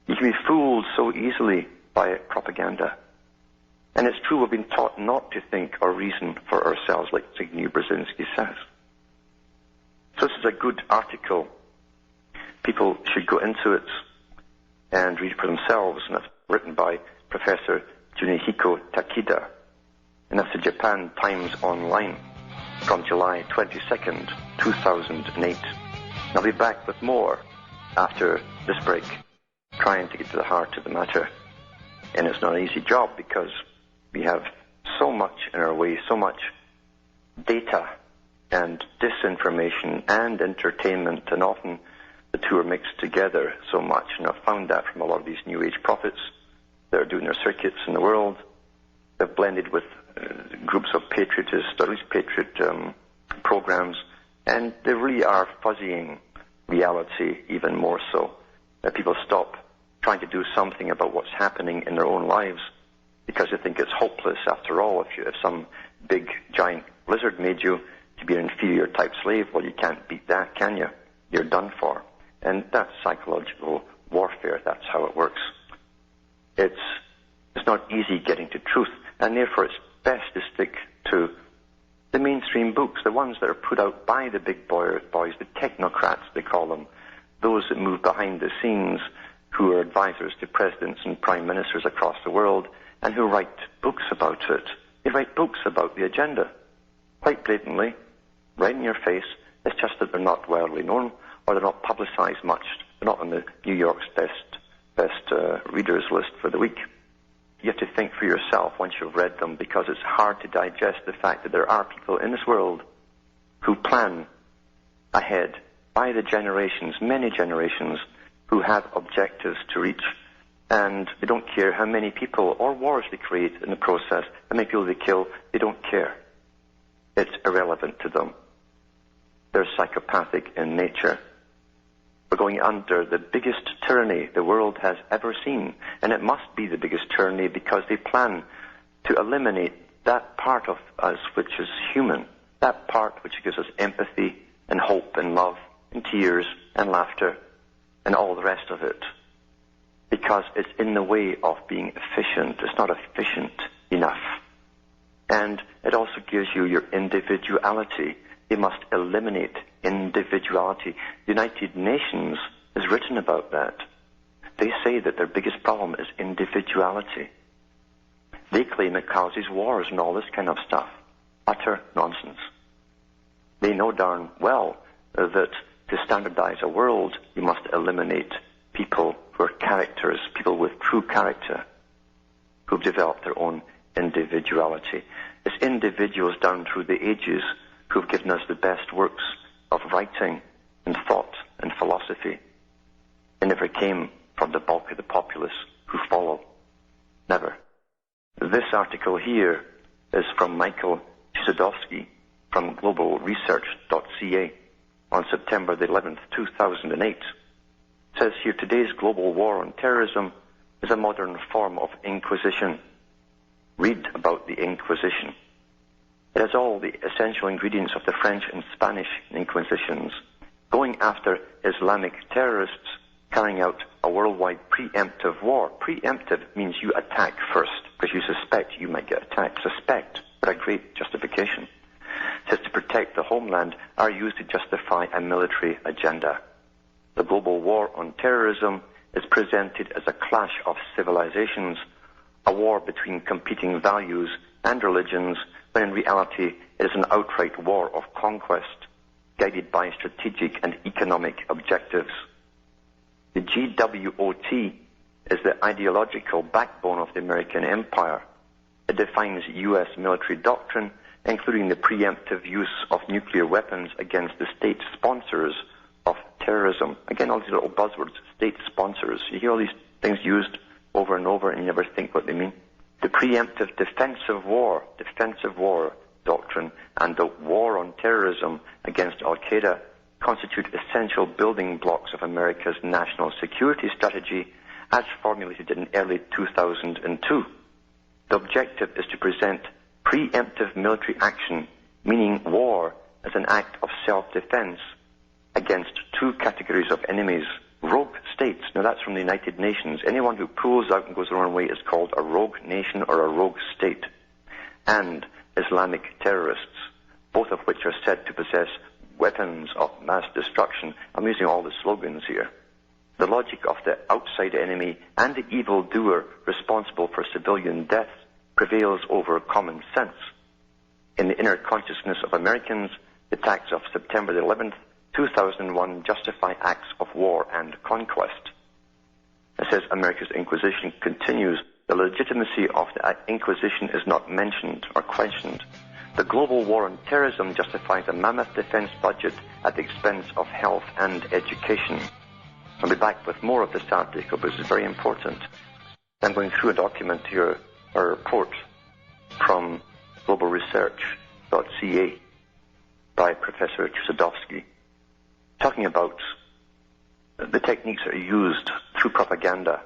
You can be fooled so easily by propaganda. And it's true, we've been taught not to think or reason for ourselves, like Zbigniew Brzezinski says. So this is a good article. People should go into it and read it for themselves, and that's written by Professor Junihiko Takeda. And that's the Japan Times Online from July 22nd, 2008. And I'll be back with more after this break, trying to get to the heart of the matter. And it's not an easy job because we have so much in our way, so much data and disinformation and entertainment, and often the two are mixed together so much. And I've found that from a lot of these New Age prophets that are doing their circuits in the world. They're blended with groups of patriotists, or at least patriot programs, and they really are fuzzying reality even more so. That people stop trying to do something about what's happening in their own lives because they think it's hopeless after all. If some big, giant lizard made you to be an inferior type slave, well, you can't beat that, can you? You're done for. And that's psychological warfare. That's how it works. It's not easy getting to truth, and therefore it's best to stick to the mainstream books, the ones that are put out by the big boys, the technocrats they call them, those that move behind the scenes, who are advisors to presidents and prime ministers across the world, and who write books about it. They write books about the agenda, quite blatantly, right in your face. It's just that they're not widely known, or they're not publicized much. They're not on the New York's best readers list for the week. You have to think for yourself once you've read them, because it's hard to digest the fact that there are people in this world who plan ahead by the generations, many generations, who have objectives to reach, and they don't care how many people or wars they create in the process, how many people they kill, they don't care. It's irrelevant to them. They're psychopathic in nature. We're going under the biggest tyranny the world has ever seen, and it must be the biggest tyranny because they plan to eliminate that part of us which is human, that part which gives us empathy and hope and love and tears and laughter and all the rest of it, because it's in the way of being efficient. It's not efficient enough. And it also gives you your individuality. They must eliminate individuality. The United Nations has written about that. They say that their biggest problem is individuality. They claim it causes wars and all this kind of stuff. Utter nonsense. They know darn well that to standardize a world, you must eliminate people who are characters, people with true character, who've developed their own individuality. It's individuals down through the ages who've given us the best works of writing and thought and philosophy. It never came from the bulk of the populace who follow. Never. This article here is from Michael Sadowski from globalresearch.ca on September the 11th, 2008. It says here, today's global war on terrorism is a modern form of Inquisition. Read about the Inquisition. It has all the essential ingredients of the French and Spanish Inquisitions, going after Islamic terrorists, carrying out a worldwide preemptive war. Preemptive means you attack first, because you suspect you might get attacked. Suspect, but a great justification. It says to protect the homeland are used to justify a military agenda. The global war on terrorism is presented as a clash of civilizations, a war between competing values and religions, when in reality it is an outright war of conquest, guided by strategic and economic objectives. The GWOT is the ideological backbone of the American empire. It defines U.S. military doctrine, including the preemptive use of nuclear weapons against the state sponsors of terrorism. Again, all these little buzzwords, state sponsors. You hear all these things used over and over and you never think what they mean. The preemptive defensive war doctrine and the war on terrorism against Al-Qaeda constitute essential building blocks of America's national security strategy as formulated in early 2002. The objective is to present preemptive military action, meaning war, as an act of self-defense against two categories of enemies. Rogue states, now that's from the United Nations. Anyone who pulls out and goes their own way is called a rogue nation or a rogue state. And Islamic terrorists, both of which are said to possess weapons of mass destruction. I'm using all the slogans here. The logic of the outside enemy and the evildoer responsible for civilian deaths prevails over common sense. In the inner consciousness of Americans, the attacks of September the 11th, 2001 justify acts of war and conquest. It says America's Inquisition continues. The legitimacy of the Inquisition is not mentioned or questioned. The global war on terrorism justifies a mammoth defense budget at the expense of health and education. I'll be back with more of this article, but this is very important. I'm going through a document here, a report from globalresearch.ca by Professor Sadowski, talking about the techniques that are used through propaganda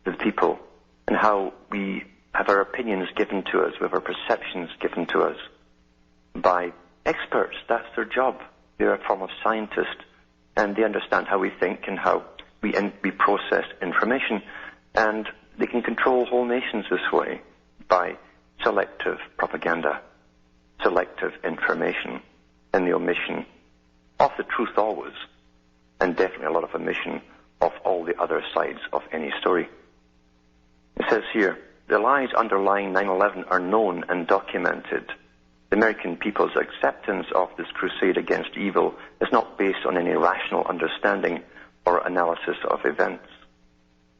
with people and how we have our opinions given to us, we have our perceptions given to us by experts. That's their job. They're a form of scientist, and they understand how we think and how we process information, and they can control whole nations this way by selective propaganda, selective information, and the omission of the truth always, and definitely a lot of omission of all the other sides of any story. It says here, the lies underlying 9/11 are known and documented. The American people's acceptance of this crusade against evil is not based on any rational understanding or analysis of events.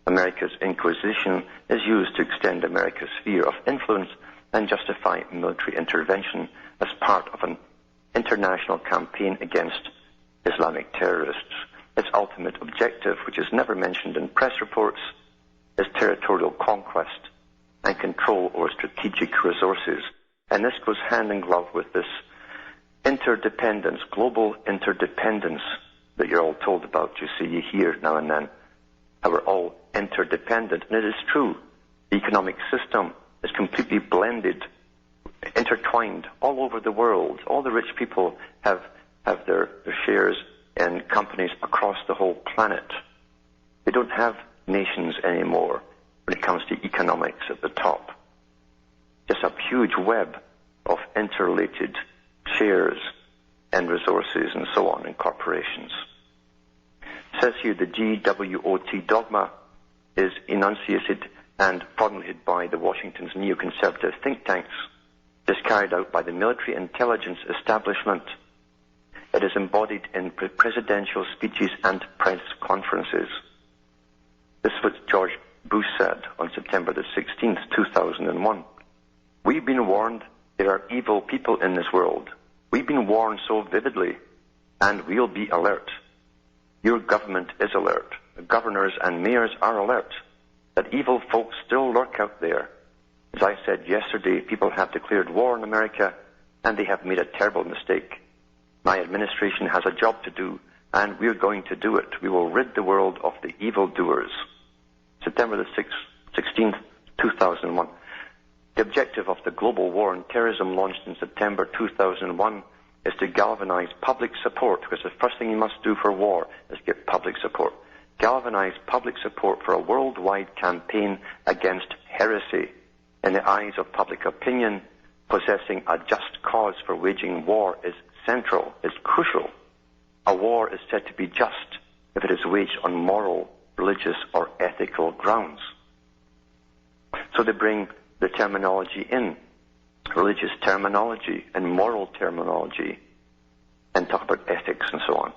America's Inquisition is used to extend America's sphere of influence and justify military intervention as part of an international campaign against Islamic terrorists. Its ultimate objective, which is never mentioned in press reports, is territorial conquest and control over strategic resources. And this goes hand in glove with this interdependence, global interdependence that you're all told about. You see, you hear now and then how we're all interdependent. And it is true. The economic system is completely blended, intertwined all over the world. All the rich people have their shares in companies across the whole planet. They don't have nations anymore when it comes to economics at the top. Just a huge web of interrelated shares and resources and so on in corporations. It says here the GWOT dogma is enunciated and formulated by the Washington's neoconservative think tanks. It is carried out by the military intelligence establishment. It is embodied in presidential speeches and press conferences. This is what George Bush said on September the 16th, 2001. We've been warned there are evil people in this world. We've been warned so vividly, and we'll be alert. Your government is alert. The governors and mayors are alert that evil folks still lurk out there. As I said yesterday, people have declared war on America, and they have made a terrible mistake. My administration has a job to do, and we're going to do it. We will rid the world of the evildoers. September the 16th, 2001. The objective of the global war on terrorism launched in September 2001 is to galvanize public support, because the first thing you must do for war is get public support. Galvanize public support for a worldwide campaign against heresy. In the eyes of public opinion, possessing a just cause for waging war is central, is crucial. A war is said to be just if it is waged on moral, religious, or ethical grounds. So they bring the terminology in, religious terminology and moral terminology, and talk about ethics and so on.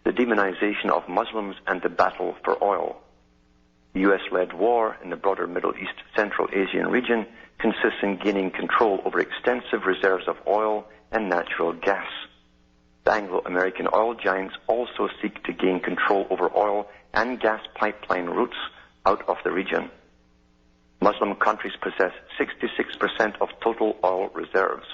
The demonization of Muslims and the battle for oil. The U.S.-led war in the broader Middle East, Central Asian region consists in gaining control over extensive reserves of oil and natural gas. The Anglo-American oil giants also seek to gain control over oil and gas pipeline routes out of the region. Muslim countries possess 66% of total oil reserves.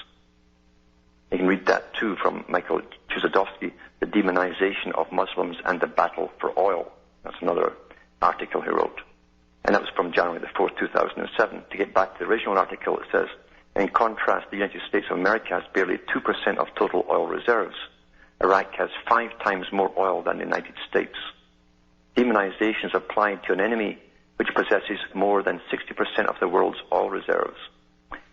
You can read that too from Michael Chuzadowski, The Demonization of Muslims and the Battle for Oil. That's another article he wrote. And that was from January the 4th, 2007. To get back to the original article, it says, in contrast, the United States of America has barely 2% of total oil reserves. Iraq has 5 times more oil than the United States. Demonization is applied to an enemy which possesses more than 60% of the world's oil reserves.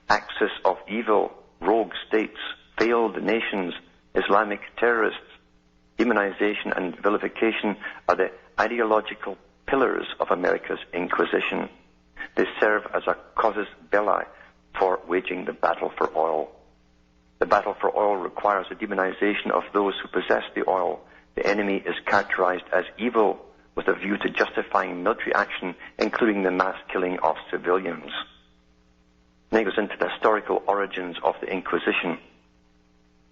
Axis of evil, rogue states, failed nations, Islamic terrorists. Demonization and vilification are the ideological pillars of America's Inquisition. They serve as a casus belli for waging the battle for oil. The battle for oil requires the demonization of those who possess the oil. The enemy is characterized as evil with a view to justifying military action, including the mass killing of civilians. Then it goes into the historical origins of the Inquisition.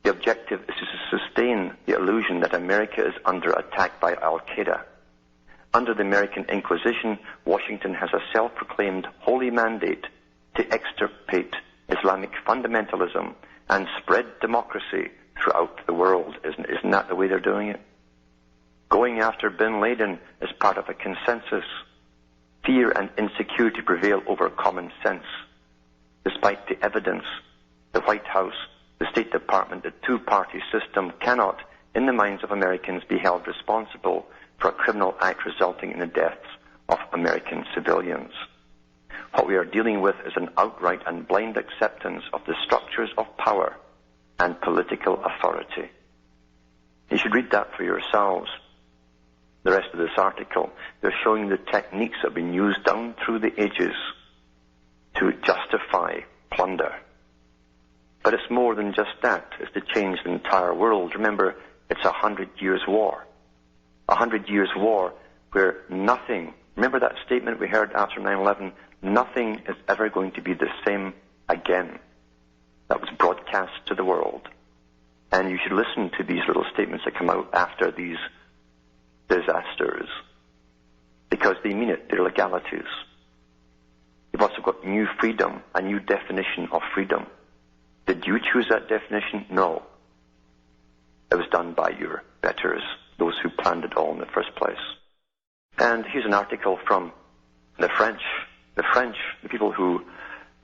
The objective is to sustain the illusion that America is under attack by Al-Qaeda. Under the American Inquisition, Washington has a self-proclaimed holy mandate to extirpate Islamic fundamentalism and spread democracy throughout the world. Isn't that the way they're doing it? Going after bin Laden is part of a consensus. Fear and insecurity prevail over common sense. Despite the evidence, the White House, the State Department, the two-party system cannot, in the minds of Americans, be held responsible for a criminal act resulting in the deaths of American civilians. What we are dealing with is an outright and blind acceptance of the structures of power and political authority. You should read that for yourselves. The rest of this article, they're showing the techniques that have been used down through the ages to justify plunder. But it's more than just that. It's to change the entire world. Remember, it's 100 years war. 100 years war where nothing, remember that statement we heard after 9/11, nothing is ever going to be the same again. That was broadcast to the world. And you should listen to these little statements that come out after these disasters, because they mean it. They're legalities. You've also got new freedom, a new definition of freedom. Did you choose that definition? No. It was done by your betters, those who planned it all in the first place. And here's an article from the French. The people who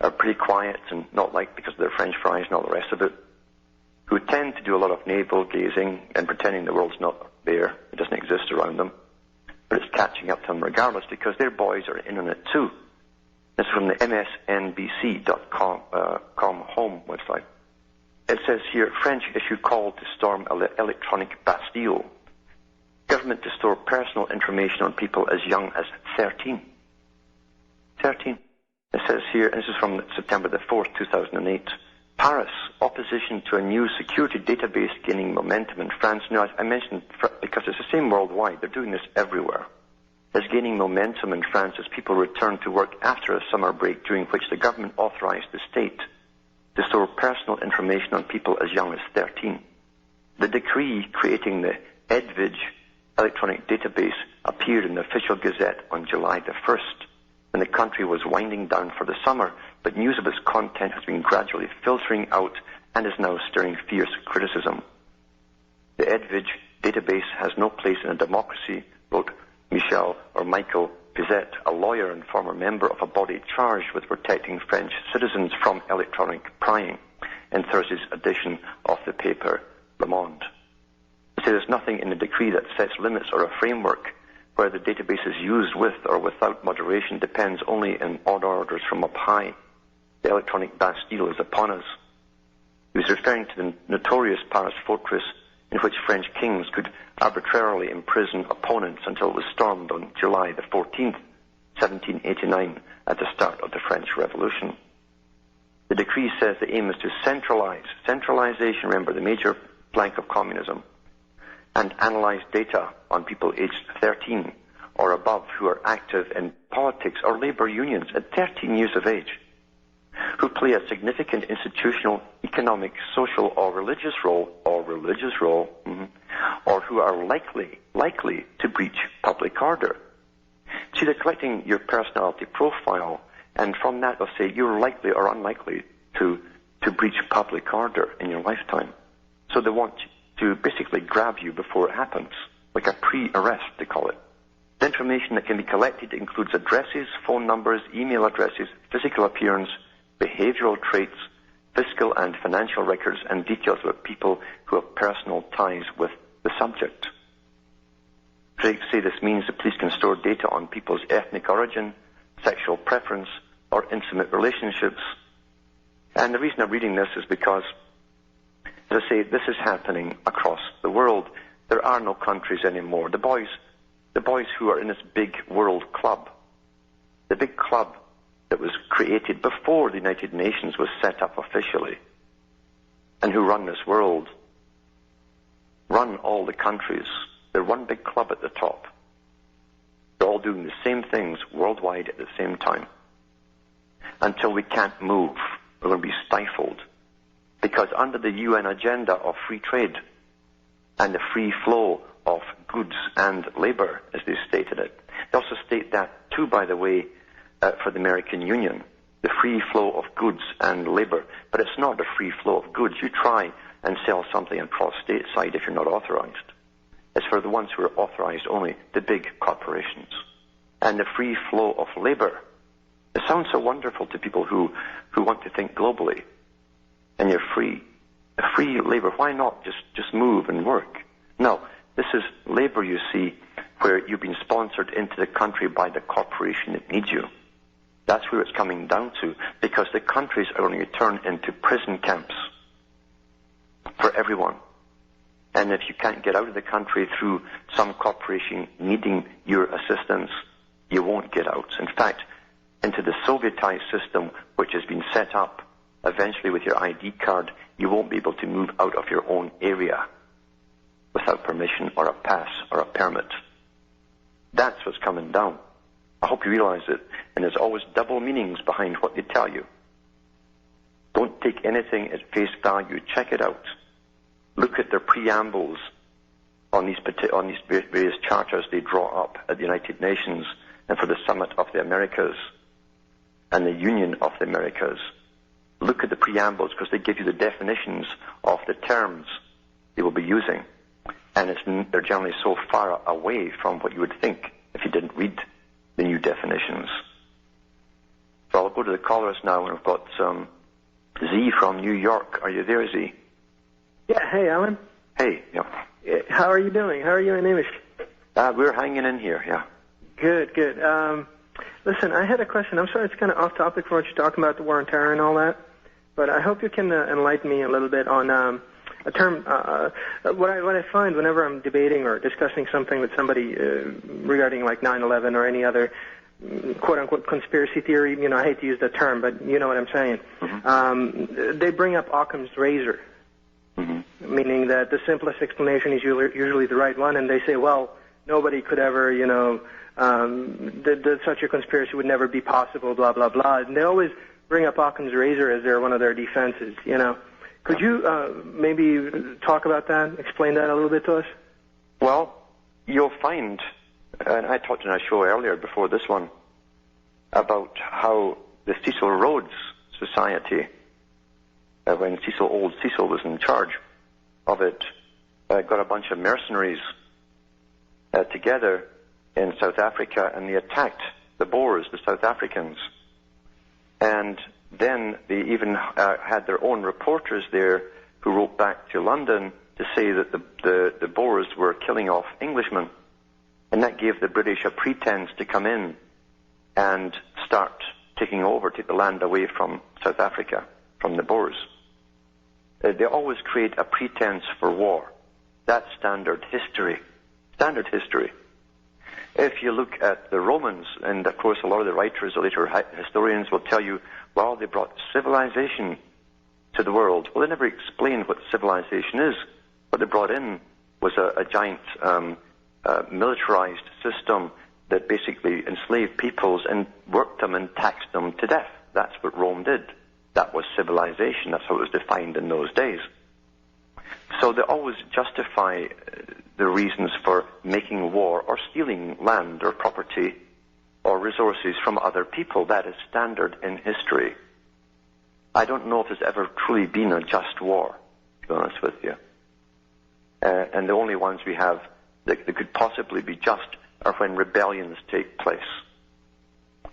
are pretty quiet and not liked because of their French fries and all the rest of it, who tend to do a lot of navel gazing and pretending the world's not there, it doesn't exist around them, but it's catching up to them regardless because their boys are in on it too. This is from the MSNBC.com home website. It says here, French issue call to storm electronic Bastille. Government to store personal information on people as young as 13. 13. It says here, and this is from September the 4th, 2008, Paris, opposition to a new security database gaining momentum in France. Now, I mentioned, because it's the same worldwide, they're doing this everywhere. It's gaining momentum in France as people return to work after a summer break during which the government authorized the state to store personal information on people as young as 13. The decree creating the EDVIGE electronic database appeared in the official gazette on July the 1st, when the country was winding down for the summer, but news of its content has been gradually filtering out and is now stirring fierce criticism. The EDVIGE database has no place in a democracy, wrote Michael Pizet, a lawyer and former member of a body charged with protecting French citizens from electronic prying, in Thursday's edition of the paper Le Monde. It says there's nothing in the decree that sets limits or a framework where the database is used with or without moderation depends only on orders from up high. The electronic Bastille is upon us. He was referring to the notorious Paris fortress in which French kings could arbitrarily imprison opponents until it was stormed on July the 14th, 1789, at the start of the French Revolution. The decree says the aim is to centralization, remember, the major plank of communism, and analyze data on people aged 13 or above who are active in politics or labor unions at 13 years of age, who play a significant institutional, economic, social, or religious role, or who are likely to breach public order. See, they're collecting your personality profile, and from that they'll say you're likely or unlikely to breach public order in your lifetime. So they want to basically grab you before it happens, like a pre-arrest, they call it. The information that can be collected includes addresses, phone numbers, email addresses, physical appearance, behavioral traits, fiscal and financial records, and details about people who have personal ties with the subject. Critics say this means the police can store data on people's ethnic origin, sexual preference, or intimate relationships. And the reason I'm reading this is because, as I say, this is happening across the world. There are no countries anymore. The boys who are in this big world club, the big club that was created before the United Nations was set up officially, and who run this world, run all the countries. They're one big club at the top. They're all doing the same things worldwide at the same time. Until we can't move, we're going to be stifled. Because under the UN agenda of free trade and the free flow of goods and labor, as they stated it, they also state that too, by the way, for the American Union, the free flow of goods and labor. But it's not a free flow of goods. You try and sell something across stateside if you're not authorized. It's for the ones who are authorized only, the big corporations. And the free flow of labor. It sounds so wonderful to people who want to think globally. And you're free. A free labor, why not just move and work? No, this is labor, you see, where you've been sponsored into the country by the corporation that needs you. That's where it's coming down to, because the countries are going to turn into prison camps for everyone. And if you can't get out of the country through some corporation needing your assistance, you won't get out. In fact, into the Sovietized system, which has been set up, eventually with your ID card, you won't be able to move out of your own area without permission or a pass or a permit. That's what's coming down. I hope you realize it. And there's always double meanings behind what they tell you. Don't take anything at face value. Check it out. look at their preambles on these various charters they draw up at the United Nations and for the Summit of the Americas and the Union of the Americas. Look at the preambles, because they give you the definitions of the terms they will be using. And they're generally so far away from what you would think if you didn't read the new definitions. So I'll go to the callers now, and I've got Z from New York. Are you there, Z? Yeah, hey, Alan. Hey, yeah. How are you doing? How are you in English? We're hanging in here, yeah. Good, good. Listen, I had a question. I'm sorry it's kind of off topic for what you're talking about, the war on terror and all that, but I hope you can enlighten me a little bit on a term. What I find whenever I'm debating or discussing something with somebody regarding like 9/11 or any other quote-unquote conspiracy theory, I hate to use the term, but you know what I'm saying. Mm-hmm. They bring up Occam's razor, meaning that the simplest explanation is usually the right one, and they say, well, nobody could ever, such a conspiracy would never be possible, blah, blah, blah. And they always bring up Occam's razor as one of their defenses, Could you maybe talk about that, explain that a little bit to us? Well, you'll find, and I talked in a show earlier before this one, about how the Cecil Rhodes Society, when old Cecil was in charge of it, got a bunch of mercenaries together in South Africa, and they attacked the Boers, the South Africans. And then they even had their own reporters there who wrote back to London to say that the Boers were killing off Englishmen. And that gave the British a pretense to come in and start taking over, take the land away from South Africa, from the Boers. They always create a pretense for war. That's standard history. Standard history. If you look at the Romans, and of course a lot of the writers, the later historians will tell you, well, they brought civilization to the world. Well, they never explained what civilization is. What they brought in was a giant militarized system that basically enslaved peoples and worked them and taxed them to death. That's what Rome did. That was civilization. That's how it was defined in those days. So they always justify the reasons for making war or stealing land or property or resources from other people. That is standard in history. I don't know if there's ever truly been a just war, to be honest with you. And the only ones we have that could possibly be just are when rebellions take place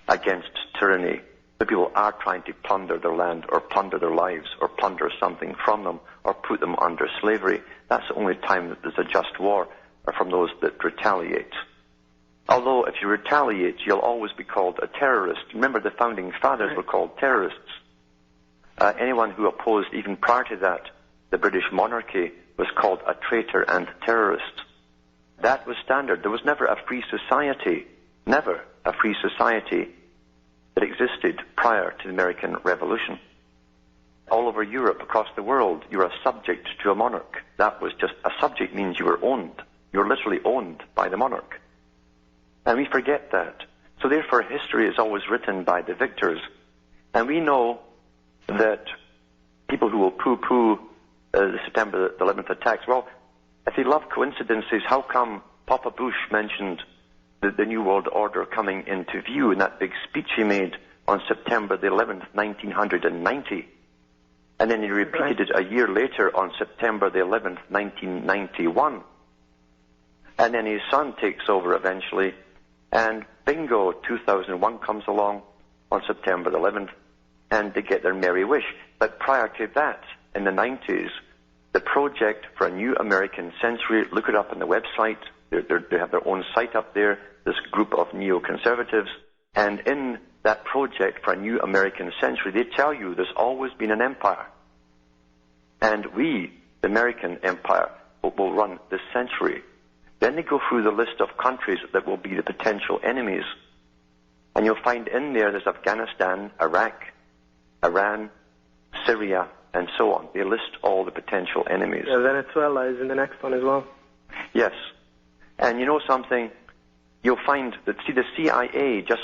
against tyranny. The people are trying to plunder their land or plunder their lives or plunder something from them or put them under slavery. That's the only time that there's a just war, or from those that retaliate. Although if you retaliate, you'll always be called a terrorist. Remember, the founding fathers were called terrorists. Anyone who opposed, even prior to that, the British monarchy was called a traitor and terrorist. That was standard. There was never a free society, never a free society that existed prior to the American Revolution. All over Europe, across the world, you were a subject to a monarch. That was just, a subject means you were owned. You were literally owned by the monarch. And we forget that. So therefore, history is always written by the victors. And we know that people who will poo-poo the September 11th attacks, well, if they love coincidences, how come Papa Bush mentioned the New World Order coming into view in that big speech he made on September the 11th, 1990? And then he repeated it a year later on September the 11th, 1991. And then his son takes over eventually, and bingo, 2001 comes along on September the 11th, and they get their merry wish. But prior to that, in the 90s, the Project for a New American Century, look it up on the website, they have their own site up there, this group of neoconservatives, and in that Project for a New American Century, they tell you there's always been an empire. And we, the American empire, will run this century. Then they go through the list of countries that will be the potential enemies. And you'll find in there's Afghanistan, Iraq, Iran, Syria, and so on. They list all the potential enemies. Yeah, Venezuela is in the next one as well. Yes. And you know something? You'll find that, see, the CIA just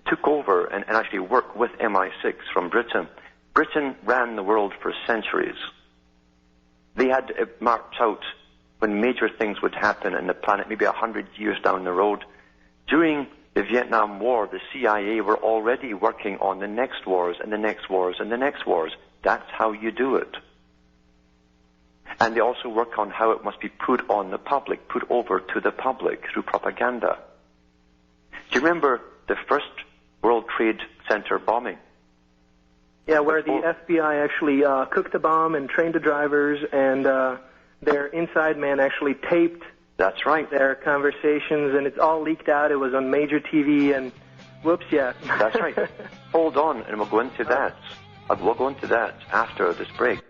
took over and actually worked with MI6 from Britain. Britain ran the world for centuries. They had it marked out when major things would happen in the planet, maybe 100 years down the road. During the Vietnam War, the CIA were already working on the next wars and the next wars and the next wars. That's how you do it. And they also work on how it must be put on the public, put over to the public through propaganda. Do you remember the first World Trade Center bombing? Yeah, where the FBI actually cooked the bomb and trained the drivers, and their inside man actually taped That's right. their conversations, and it's all leaked out. It was on major TV, and whoops, yeah. That's right. Hold on, and we'll go into that. We'll go into that after this break.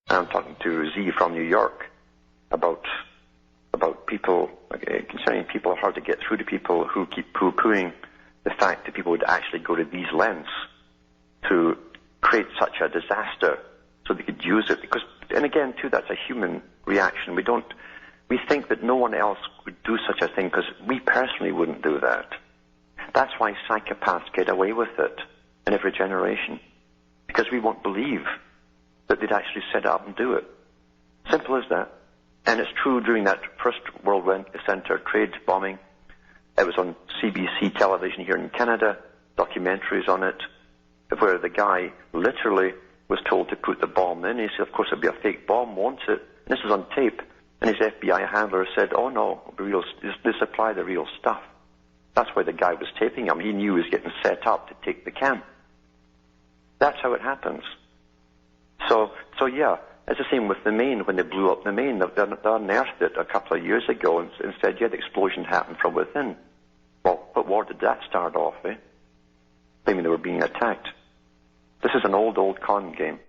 I'm talking to Z from New York about people, concerning people, how to get through to people who keep poo-pooing the fact that people would actually go to these lengths to create such a disaster so they could use it. Because, and again, too, that's a human reaction. We think that no one else would do such a thing because we personally wouldn't do that. That's why psychopaths get away with it in every generation. Because we won't believe that they'd actually set up and do it. Simple as that. And it's true during that first World Center trade bombing. It was on CBC television here in Canada, documentaries on it, where the guy literally was told to put the bomb in. He said, of course, it'll be a fake bomb, won't it? And this is on tape. And his FBI handler said, oh no, they supply the real stuff. That's why the guy was taping him. He knew he was getting set up to take the cam. That's how it happens. So yeah, it's the same with the Maine. When they blew up the Maine, they unearthed it a couple of years ago and said, yeah, the explosion happened from within. Well, what war did that start off, Claiming they were being attacked. This is an old con game.